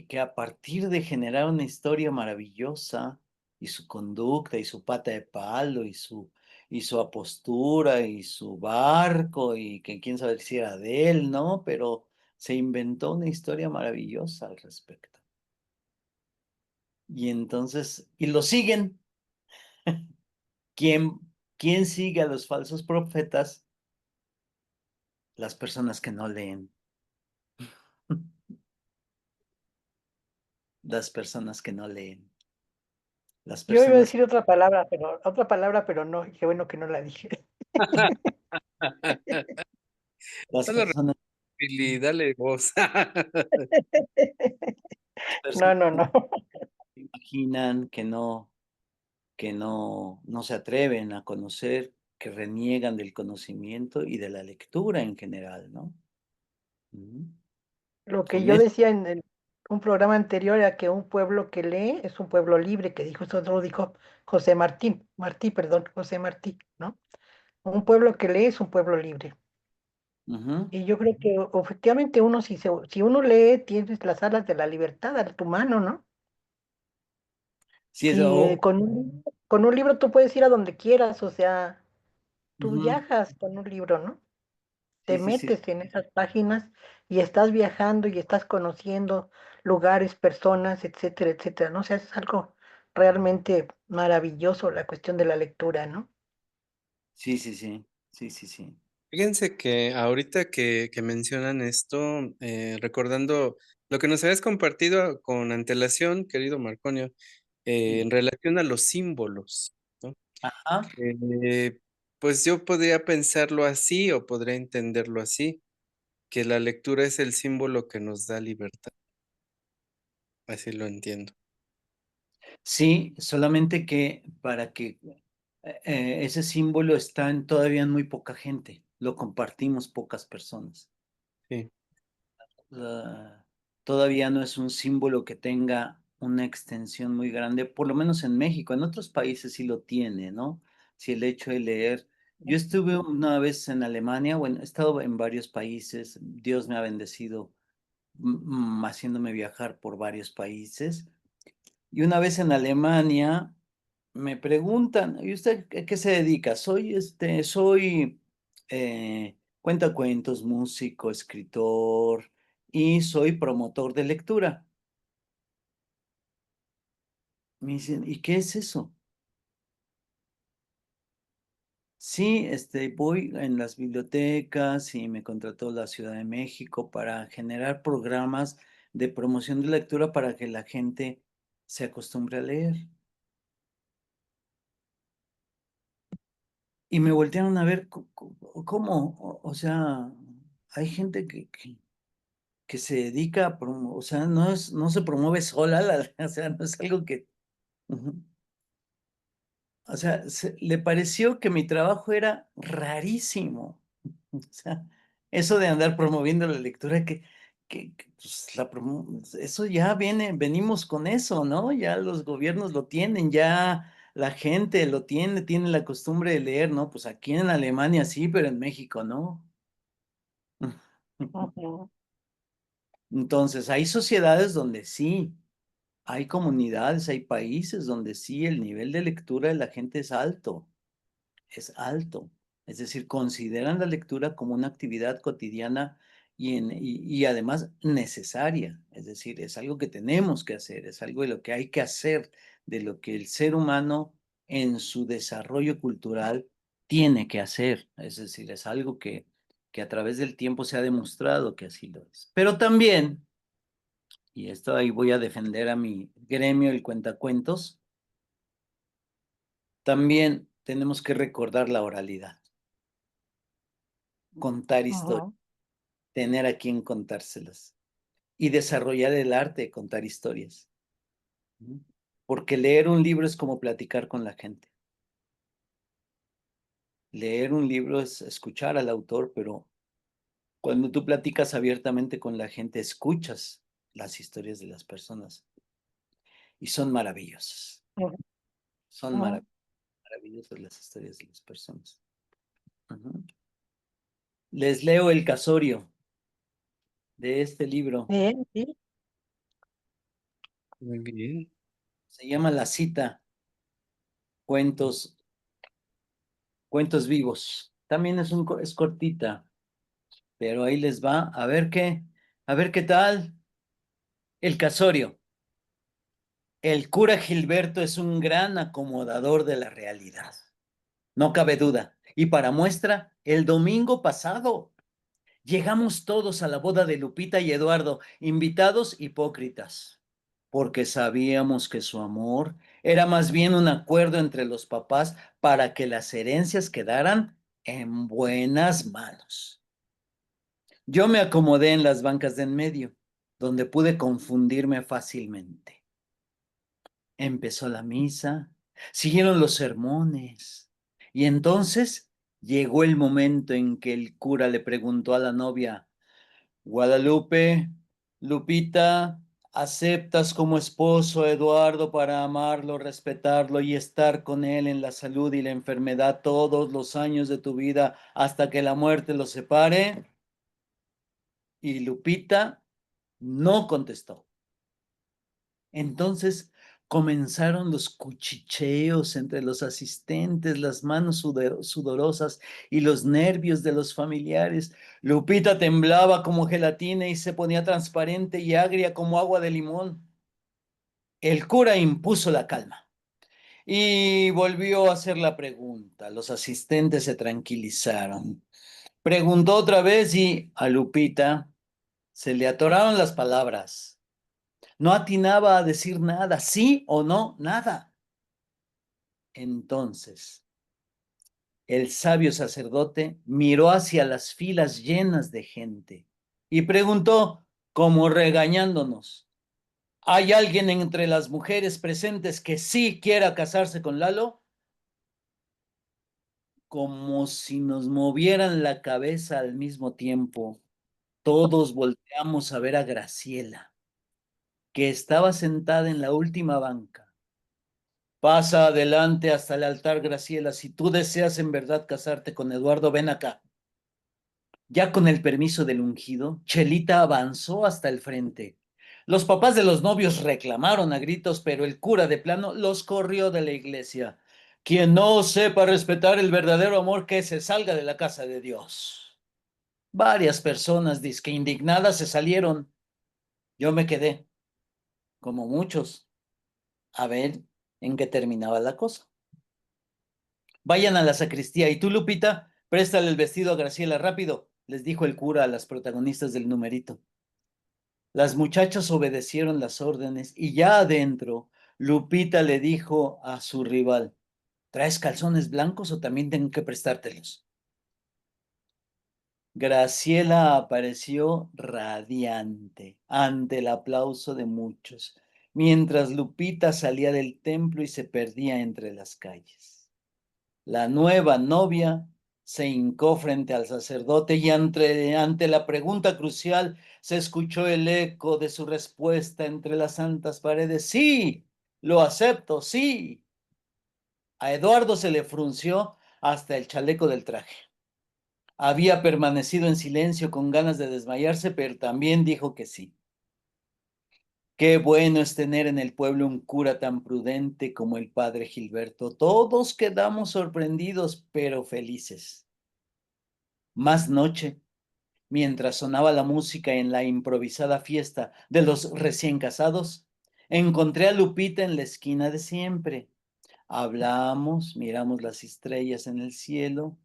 Que a partir de generar una historia maravillosa y su conducta y su pata de palo y su apostura y su barco y que quién sabe si era de él, ¿no? Pero se inventó una historia maravillosa al respecto. Y entonces, y lo siguen. ¿Quién, quién sigue a los falsos profetas? Las personas que no leen. Las personas que no leen. Las Yo iba a personas, decir otra palabra, pero no, qué bueno que no la dije. las Solo personas Pili, dale voz. No, Personas no, no. se imaginan no se atreven a conocer, que reniegan del conocimiento y de la lectura en general, ¿no? Ujú. Lo que Son yo necios. decía en un programa anterior era que un pueblo que lee es un pueblo libre, que dijo, eso lo dijo José Martí, ¿no? Un pueblo que lee es un pueblo libre. Ujú. Y yo creo que efectivamente uno, si uno lee, tienes las alas de la libertad a tu mano, ¿no? Sí, Y con un libro tú puedes ir a donde quieras, o sea, tú ujú. viajas con un libro, ¿no? Te Sí, sí, sí. metes en esas páginas y estás viajando y estás conociendo lugares, personas, etcétera, etcétera, ¿no? O sea, es algo realmente maravilloso la cuestión de la lectura, ¿no? Sí, sí, sí. Sí, sí, sí. Fíjense que ahorita que mencionan esto, recordando lo que nos habías compartido con antelación, querido Marconio, Sí. en relación a los símbolos, ¿no? Ajá. Eh, pues yo podría pensarlo así o podría entenderlo así, que la lectura es el símbolo que nos da libertad, así lo entiendo. Sí, solamente que para que ese símbolo está todavía en muy poca gente, lo compartimos pocas personas. Sí, Ah, todavía no es un símbolo que tenga una extensión muy grande, por lo menos en México. En otros países sí lo tiene, ¿no? Si el hecho de leer. Yo estuve una vez en Alemania, bueno, he estado en varios países, Dios me ha bendecido haciéndome viajar por varios países. Y una vez en Alemania me preguntan, ¿y usted a qué se dedica? Soy cuentacuentos, músico, escritor y soy promotor de lectura. Me dicen, ¿y qué es eso? Sí, voy en las bibliotecas y me contrató la Ciudad de México para generar programas de promoción de lectura para que la gente se acostumbre a leer. Y me voltearon a ver, ¿cómo? O sea, hay gente que se dedica a o sea, no se promueve sola, o sea, no es algo que, ujú. O sea, le pareció que mi trabajo era rarísimo. O sea, eso de andar promoviendo la lectura, pues, eso ya venimos con eso, ¿no? Ya los gobiernos lo tienen, ya la gente lo tiene la costumbre de leer, ¿no? Pues aquí en Alemania sí, pero en México no. Ujú, Entonces, hay sociedades donde sí, hay comunidades, hay países donde sí el nivel de lectura de la gente es alto. Es alto. Es decir, consideran la lectura como una actividad cotidiana y además necesaria. Es decir, es algo que tenemos que hacer, es algo de lo que hay que hacer, de lo que el ser humano en su desarrollo cultural tiene que hacer. Es decir, es algo que a través del tiempo se ha demostrado que así lo es. Pero también, y esto ahí voy a defender a mi gremio, el cuentacuentos, también tenemos que recordar la oralidad, contar historias, ujú, tener a quien contárselas y desarrollar el arte de contar historias. Porque leer un libro es como platicar con la gente. Leer un libro es escuchar al autor, pero cuando tú platicas abiertamente con la gente, escuchas las historias de las personas y son maravillosas. ujú, Son ujú. maravillosas las historias de las personas. Ujú. Les leo el casorio de este libro. Bien, sí. muy bien. Se llama La Cita, cuentos, cuentos vivos. También es cortita, pero ahí les va. A ver qué tal. El casorio. El cura Gilberto es un gran acomodador de la realidad. No cabe duda. Y para muestra, el domingo pasado llegamos todos a la boda de Lupita y Eduardo, invitados hipócritas, porque sabíamos que su amor era más bien un acuerdo entre los papás para que las herencias quedaran en buenas manos. Yo me acomodé en las bancas de en medio, donde pude confundirme fácilmente. Empezó la misa, siguieron los sermones, y entonces llegó el momento en que el cura le preguntó a la novia: Guadalupe, Lupita, ¿aceptas como esposo a Eduardo para amarlo, respetarlo y estar con él en la salud y la enfermedad todos los años de tu vida hasta que la muerte los separe? Y Lupita no contestó. Entonces comenzaron los cuchicheos entre los asistentes, las manos sudorosas y los nervios de los familiares. Lupita temblaba como gelatina y se ponía transparente y agria como agua de limón. El cura impuso la calma y volvió a hacer la pregunta. Los asistentes se tranquilizaron. Preguntó otra vez y a Lupita se le atoraron las palabras. No atinaba a decir nada, sí o no, nada. Entonces, el sabio sacerdote miró hacia las filas llenas de gente y preguntó, como regañándonos: ¿hay alguien entre las mujeres presentes que sí quiera casarse con Lalo? Como si nos movieran la cabeza al mismo tiempo, todos volteamos a ver a Graciela, que estaba sentada en la última banca. Pasa adelante hasta el altar, Graciela. Si tú deseas en verdad casarte con Eduardo, ven acá. Ya con el permiso del ungido, Chelita avanzó hasta el frente. Los papás de los novios reclamaron a gritos, pero el cura de plano los corrió de la iglesia. Quien no sepa respetar el verdadero amor, que se salga de la casa de Dios. Varias personas, disque indignadas, se salieron. Yo me quedé, como muchos, a ver en qué terminaba la cosa. Vayan a la sacristía y tú, Lupita, préstale el vestido a Graciela rápido, les dijo el cura a las protagonistas del numerito. Las muchachas obedecieron las órdenes y ya adentro, Lupita le dijo a su rival: ¿traes calzones blancos o también tengo que prestártelos? Graciela apareció radiante ante el aplauso de muchos, mientras Lupita salía del templo y se perdía entre las calles. La nueva novia se hincó frente al sacerdote y ante la pregunta crucial se escuchó el eco de su respuesta entre las santas paredes: sí, lo acepto, sí. A Eduardo se le frunció hasta el chaleco del traje. Había permanecido en silencio con ganas de desmayarse, pero también dijo que sí. Qué bueno es tener en el pueblo un cura tan prudente como el padre Gilberto. Todos quedamos sorprendidos, pero felices. Más noche, mientras sonaba la música en la improvisada fiesta de los recién casados, encontré a Lupita en la esquina de siempre. Hablamos, miramos las estrellas en el cielo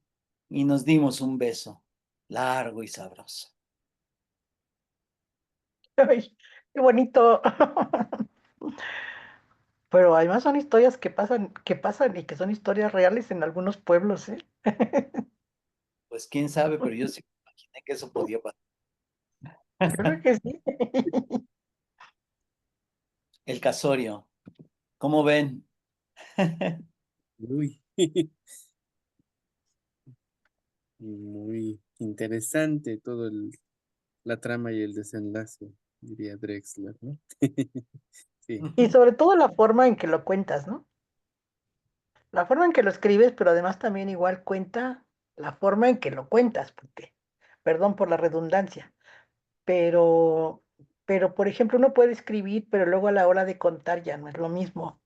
y nos dimos un beso largo y sabroso. Ay, qué bonito. Pero además son historias que pasan y que son historias reales en algunos pueblos, ¿eh? Pues quién sabe, pero yo sí me imaginé que eso podía pasar. Yo creo que sí. El casorio, ¿cómo ven? Uy, muy interesante todo la trama y el desenlace, diría Drexler, ¿no? Sí, Y sobre todo la forma en que lo cuentas, ¿no? La forma en que lo escribes, pero además también igual cuenta la forma en que lo cuentas, porque, perdón por la redundancia, pero, pero por ejemplo, uno puede escribir, pero luego a la hora de contar ya no es lo mismo.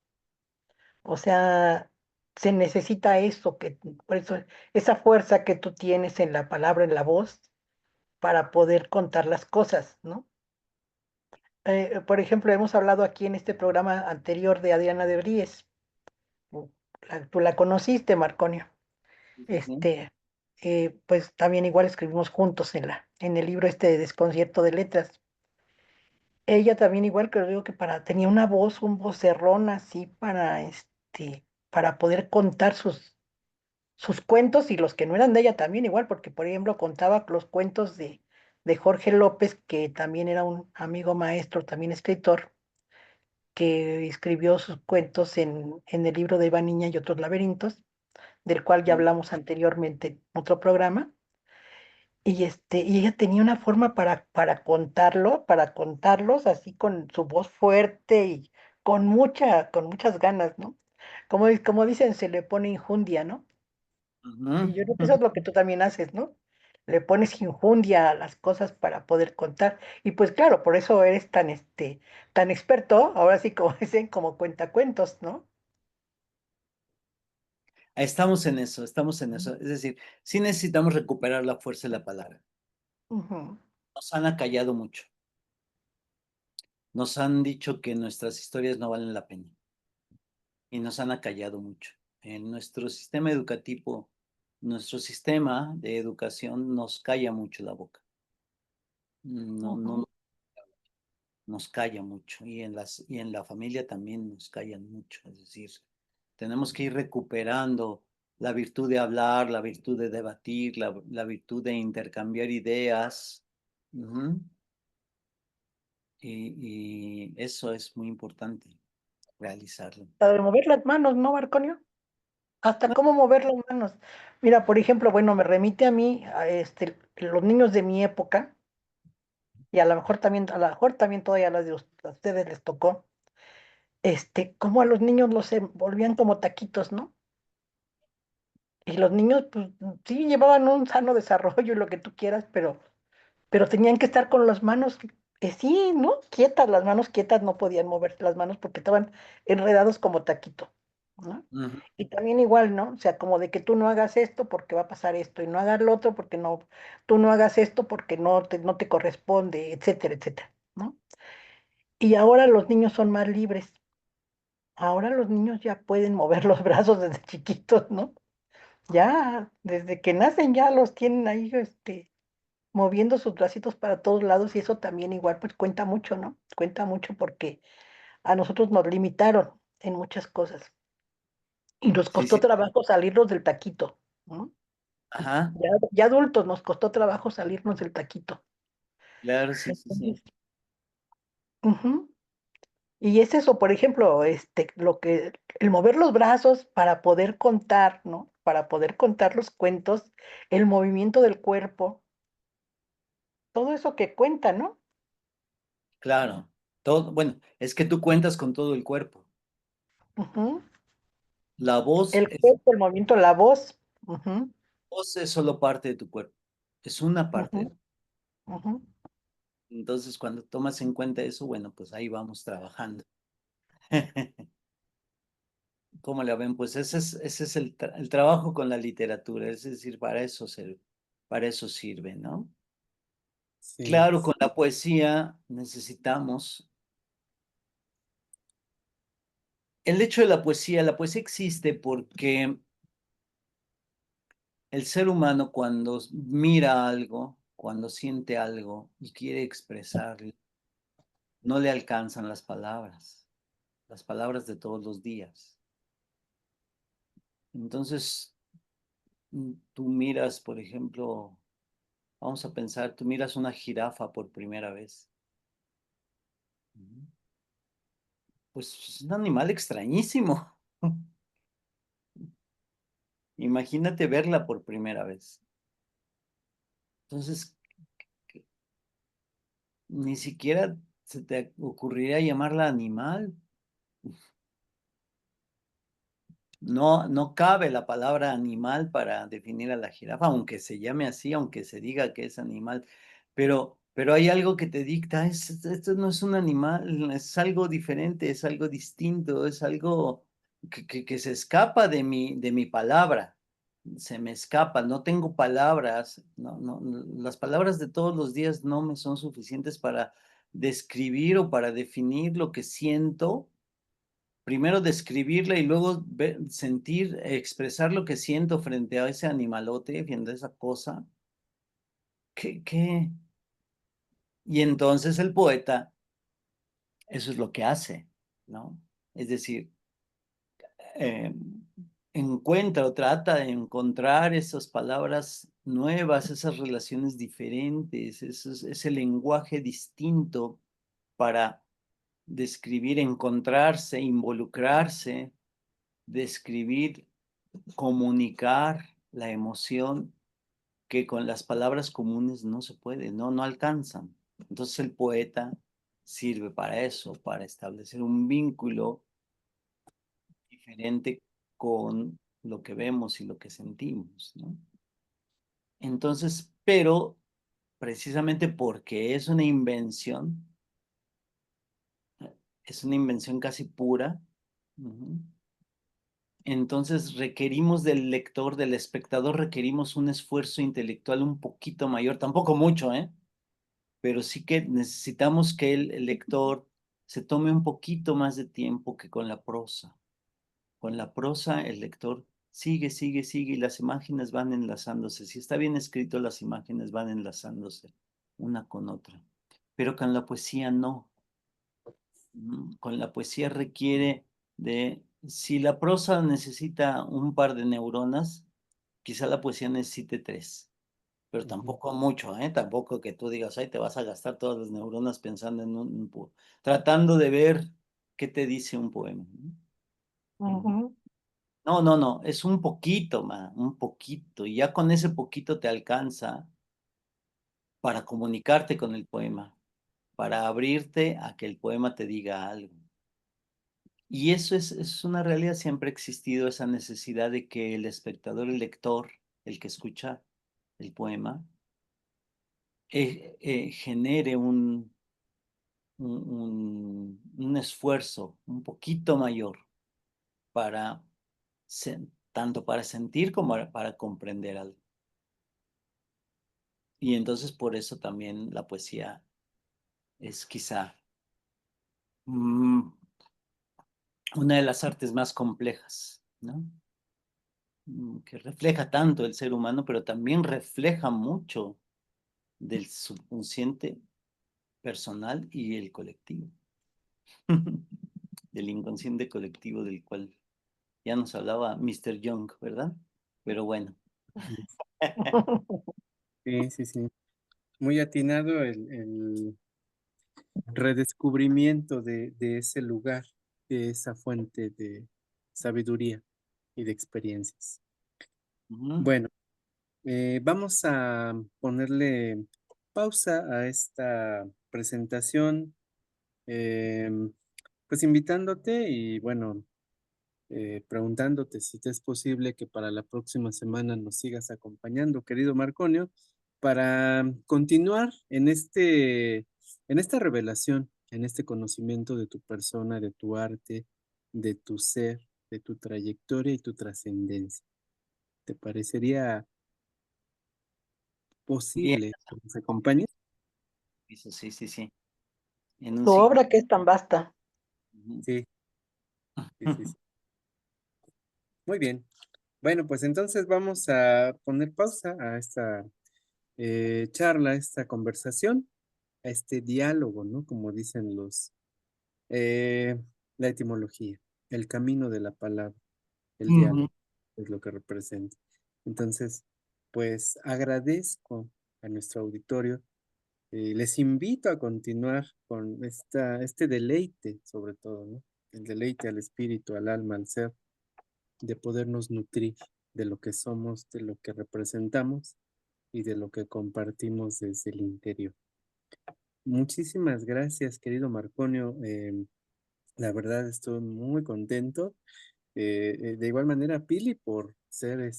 O sea, se necesita eso, por eso, esa fuerza que tú tienes en la palabra, en la voz, para poder contar las cosas, ¿no? Por ejemplo, hemos hablado aquí en este programa anterior de Adriana de Bríez. Tú la conociste, Marconio. Este, pues también igual escribimos juntos en el libro este de Desconcierto de Letras. Ella también igual creo que tenía una voz, un vocerrón así para poder contar sus cuentos y los que no eran de ella también igual, porque por ejemplo contaba los cuentos de Jorge López, que también era un amigo maestro, también escritor, que escribió sus cuentos en el libro de Eva Niña y otros laberintos, del cual ya hablamos anteriormente en otro programa. Y ella tenía una forma para contarlos así con su voz fuerte y con muchas ganas, ¿no? Como dicen, se le pone injundia, ¿no? Y Ujú. yo creo que eso es lo que tú también haces, ¿no? Le pones injundia a las cosas para poder contar. Y pues claro, por eso eres tan experto, ahora sí como dicen, como cuentacuentos, ¿no? Estamos en eso, estamos en eso. Es decir, sí necesitamos recuperar la fuerza de la palabra. Ujú, Nos han acallado mucho. Nos han dicho que nuestras historias no valen la pena y nos han acallado mucho. En nuestro sistema educativo, nuestro sistema de educación nos calla mucho la boca. No, ujú. no nos calla mucho y en la familia también nos callan mucho. Es decir, tenemos que ir recuperando la virtud de hablar, la virtud de debatir, la virtud de intercambiar ideas. Ujú. Y eso es muy importante, realizarlo. La de mover las manos, ¿no, Marconio? Hasta cómo mover las manos. Mira, por ejemplo, bueno, me remite a mí, los niños de mi época, y a lo mejor también todavía a ustedes les tocó, cómo a los niños los volvían como taquitos, ¿no? Y los niños, pues, sí llevaban un sano desarrollo y lo que tú quieras, pero tenían que estar con las manos, sí, ¿no? Quietas, las manos quietas, no podían moverse las manos porque estaban enredados como taquito, ¿no? Ujú, Y también igual, ¿no? O sea, como de que tú no hagas esto porque va a pasar esto, y no hagas lo otro porque no, tú no hagas esto porque no te corresponde, etcétera, etcétera, ¿no? Y ahora los niños son más libres. Ahora los niños ya pueden mover los brazos desde chiquitos, ¿no? Ya, desde que nacen ya los tienen ahí, moviendo sus bracitos para todos lados y eso también igual pues cuenta mucho, ¿no? Cuenta mucho porque a nosotros nos limitaron en muchas cosas y nos sí, costó sí. trabajo salirnos del taquito, ¿no? Ajá, Ya adultos nos costó trabajo salirnos del taquito. claro, sí, sí, sí. Entonces, ujú. Y es eso, por ejemplo, el mover los brazos para poder contar, ¿no? Para poder contar los cuentos, el movimiento del cuerpo, todo eso que cuenta, ¿no? Claro. Todo, bueno, es que tú cuentas con todo el cuerpo. Ujú. La voz El cuerpo, el movimiento, la voz. Ujú, voz es solo parte de tu cuerpo. Es una ujú, parte. ujú. Entonces, cuando tomas en cuenta eso, bueno, pues ahí vamos trabajando. ¿Cómo la ven? Pues ese es el trabajo con la literatura, es decir, para eso sirve, ¿no? Sí, Claro, con la poesía necesitamos. El hecho de la poesía existe porque el ser humano cuando mira algo, cuando siente algo y quiere expresarlo, no le alcanzan las palabras de todos los días. Entonces, tú miras, por ejemplo, vamos a pensar, tú miras una jirafa por primera vez. Pues es un animal extrañísimo. Imagínate verla por primera vez. Entonces, ni siquiera se te ocurriría llamarla animal. No, no cabe la palabra animal para definir a la jirafa, aunque se llame así, aunque se diga que es animal, pero hay algo que te dicta, esto no es un animal, es algo diferente, es algo distinto, es algo que se escapa de mi palabra, se me escapa, no tengo palabras, las palabras de todos los días no me son suficientes para describir o para definir lo que siento primero describirla y luego sentir, expresar lo que siento frente a ese animalote, frente a esa cosa. ¿Qué? Y entonces el poeta, eso es lo que hace, ¿no? Es decir, eh, encuentra o trata de encontrar esas palabras nuevas, esas relaciones diferentes, ese lenguaje distinto para describir, encontrarse, involucrarse, describir, comunicar la emoción que con las palabras comunes no se puede, no alcanzan. Entonces el poeta sirve para eso, para establecer un vínculo diferente con lo que vemos y lo que sentimos, ¿no? Entonces, pero precisamente porque es una invención casi pura, entonces requerimos del lector, del espectador, requerimos un esfuerzo intelectual un poquito mayor, tampoco mucho, pero sí que necesitamos que el lector se tome un poquito más de tiempo que con la prosa. Con la prosa el lector sigue, sigue, sigue y las imágenes van enlazándose. Si está bien escrito, las imágenes van enlazándose una con otra. Pero con la poesía no. Con la poesía requiere si la prosa necesita un par de neuronas, quizá la poesía necesite 3, pero Ujú. tampoco mucho, tampoco que tú digas, ay, te vas a gastar todas las neuronas pensando en tratando de ver qué te dice un poema. Ujú. No, es un poquito, un poquito, y ya con ese poquito te alcanza para comunicarte con el poema, para abrirte a que el poema te diga algo. Y eso es una realidad, siempre ha existido esa necesidad de que el espectador, el lector, el que escucha el poema, genere un esfuerzo un poquito mayor para tanto para sentir como para comprender algo. Y entonces por eso también la poesía es quizá una de las artes más complejas, ¿no? Que refleja tanto el ser humano, pero también refleja mucho del subconsciente personal y el colectivo, del inconsciente colectivo del cual ya nos hablaba Mr. Young, ¿verdad? Pero bueno. Sí, sí, sí. Muy atinado el redescubrimiento de ese lugar, de esa fuente de sabiduría y de experiencias. Bueno, vamos a ponerle pausa a esta presentación, pues invitándote y bueno, preguntándote si te es posible que para la próxima semana nos sigas acompañando, querido Marconio, para continuar en esta revelación, en este conocimiento de tu persona, de tu arte, de tu ser, de tu trayectoria y tu trascendencia. ¿Te parecería Bien, posible que nos acompañes? sí, sí, sí. En un Tu siguiente. obra que es tan vasta. Sí, sí, sí, sí. Muy bien. Bueno, pues entonces vamos a poner pausa a esta charla, esta conversación, a este diálogo, ¿no? Como dicen eh, la etimología, el camino de la palabra, el Ujú. diálogo, es lo que representa. Entonces, pues agradezco a nuestro auditorio, les invito a continuar con este deleite, sobre todo, ¿no? El deleite al espíritu, al alma, al ser, de podernos nutrir de lo que somos, de lo que representamos y de lo que compartimos desde el interior. Muchísimas gracias, querido Marconio. La verdad estoy muy contento. De igual manera, Pili, por ser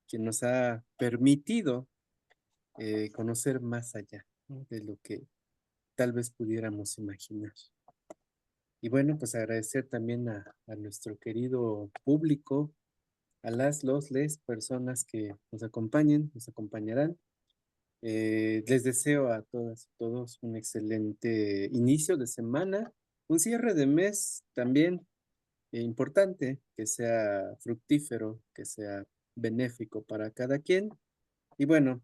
quien nos ha permitido conocer más allá, ¿no? De lo que tal vez pudiéramos imaginar. Y bueno, pues agradecer también a nuestro querido público, a les personas que nos acompañen, nos acompañarán. Les deseo a todas y todos un excelente inicio de semana, un cierre de mes también importante, que sea fructífero, que sea benéfico para cada quien. Y bueno,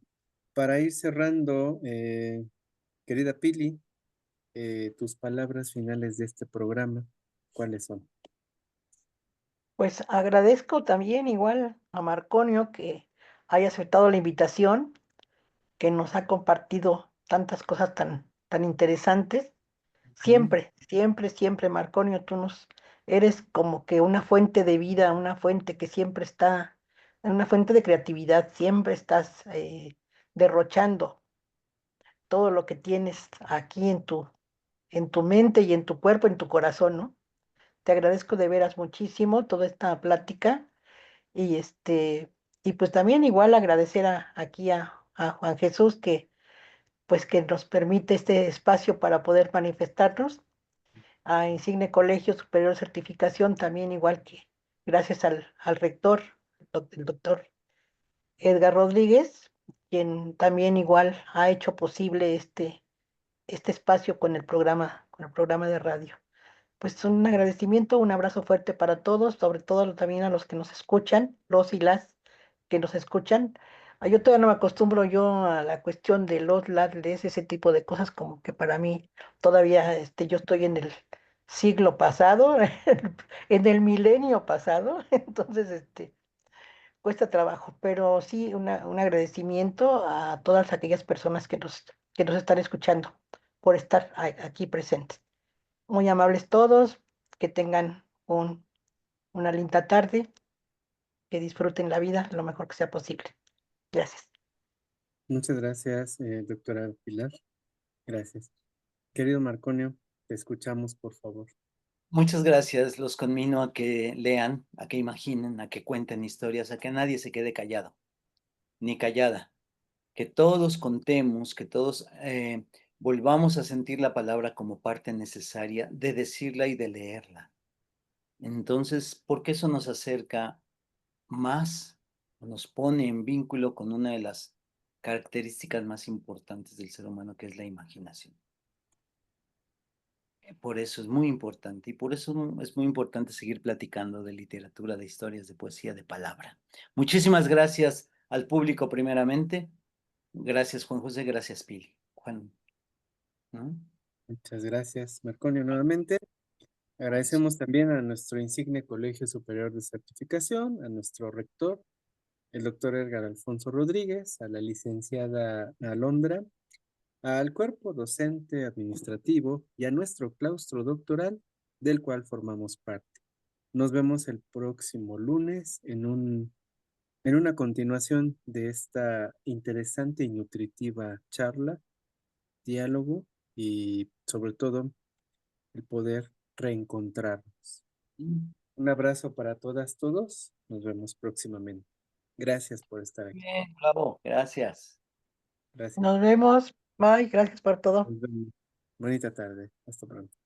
para ir cerrando, querida Pili, tus palabras finales de este programa, ¿cuáles son? Pues agradezco también igual a Marconio que haya aceptado la invitación, que nos ha compartido tantas cosas tan interesantes. Mm, Siempre, siempre, siempre, Marconio, tú nos eres como que una fuente de vida, una fuente que siempre está, una fuente de creatividad, siempre estás derrochando todo lo que tienes aquí en tu mente y en tu cuerpo, en tu corazón, ¿no? Te agradezco de veras muchísimo toda esta plática y y pues también igual agradecer aquí a Juan Jesús que pues que nos permite este espacio para poder manifestarnos, a Insigne Colegio Superior de Certificación también igual que gracias al rector, el doctor Edgar Rodríguez, quien también igual ha hecho posible este espacio con el programa de radio. Pues un agradecimiento, un abrazo fuerte para todos, sobre todo también a los que nos escuchan, los y las que nos escuchan. Yo todavía no me acostumbro yo a la cuestión de los, las, les, ese tipo de cosas, como que para mí todavía yo estoy en el siglo pasado, en el milenio pasado, entonces cuesta trabajo, pero sí un agradecimiento a todas aquellas personas que nos están escuchando por estar aquí presentes. Muy amables todos, que tengan una linda tarde, que disfruten la vida lo mejor que sea posible. Gracias. muchas gracias, doctora Pilar. Gracias. Querido Marconio, te escuchamos, por favor. Muchas gracias. Los conmino a que lean, a que imaginen, a que cuenten historias, a que nadie se quede callado, ni callada. Que todos contemos, que todos volvamos a sentir la palabra como parte necesaria de decirla y de leerla. Entonces, porque eso nos acerca más, nos pone en vínculo con una de las características más importantes del ser humano, que es la imaginación. Por eso es muy importante y por eso es muy importante seguir platicando de literatura, de historias, de poesía, de palabra. Muchísimas gracias al público primeramente. Gracias Juan José, gracias Pili. Juan, ¿no? Muchas gracias, Marconio, nuevamente. Agradecemos también a nuestro insigne Colegio Superior de Certificación, a nuestro rector, el doctor Edgar Alfonso Rodríguez, a la licenciada Alondra, al cuerpo docente administrativo y a nuestro claustro doctoral, del cual formamos parte. Nos vemos el próximo lunes en una continuación de esta interesante y nutritiva charla, diálogo y sobre todo el poder reencontrarnos. Un abrazo para todas, todos. Nos vemos próximamente. Gracias por estar aquí. Bien, bravo, gracias. Gracias. Nos vemos. Bye. Gracias por todo. Nos vemos. Bonita tarde. Hasta pronto.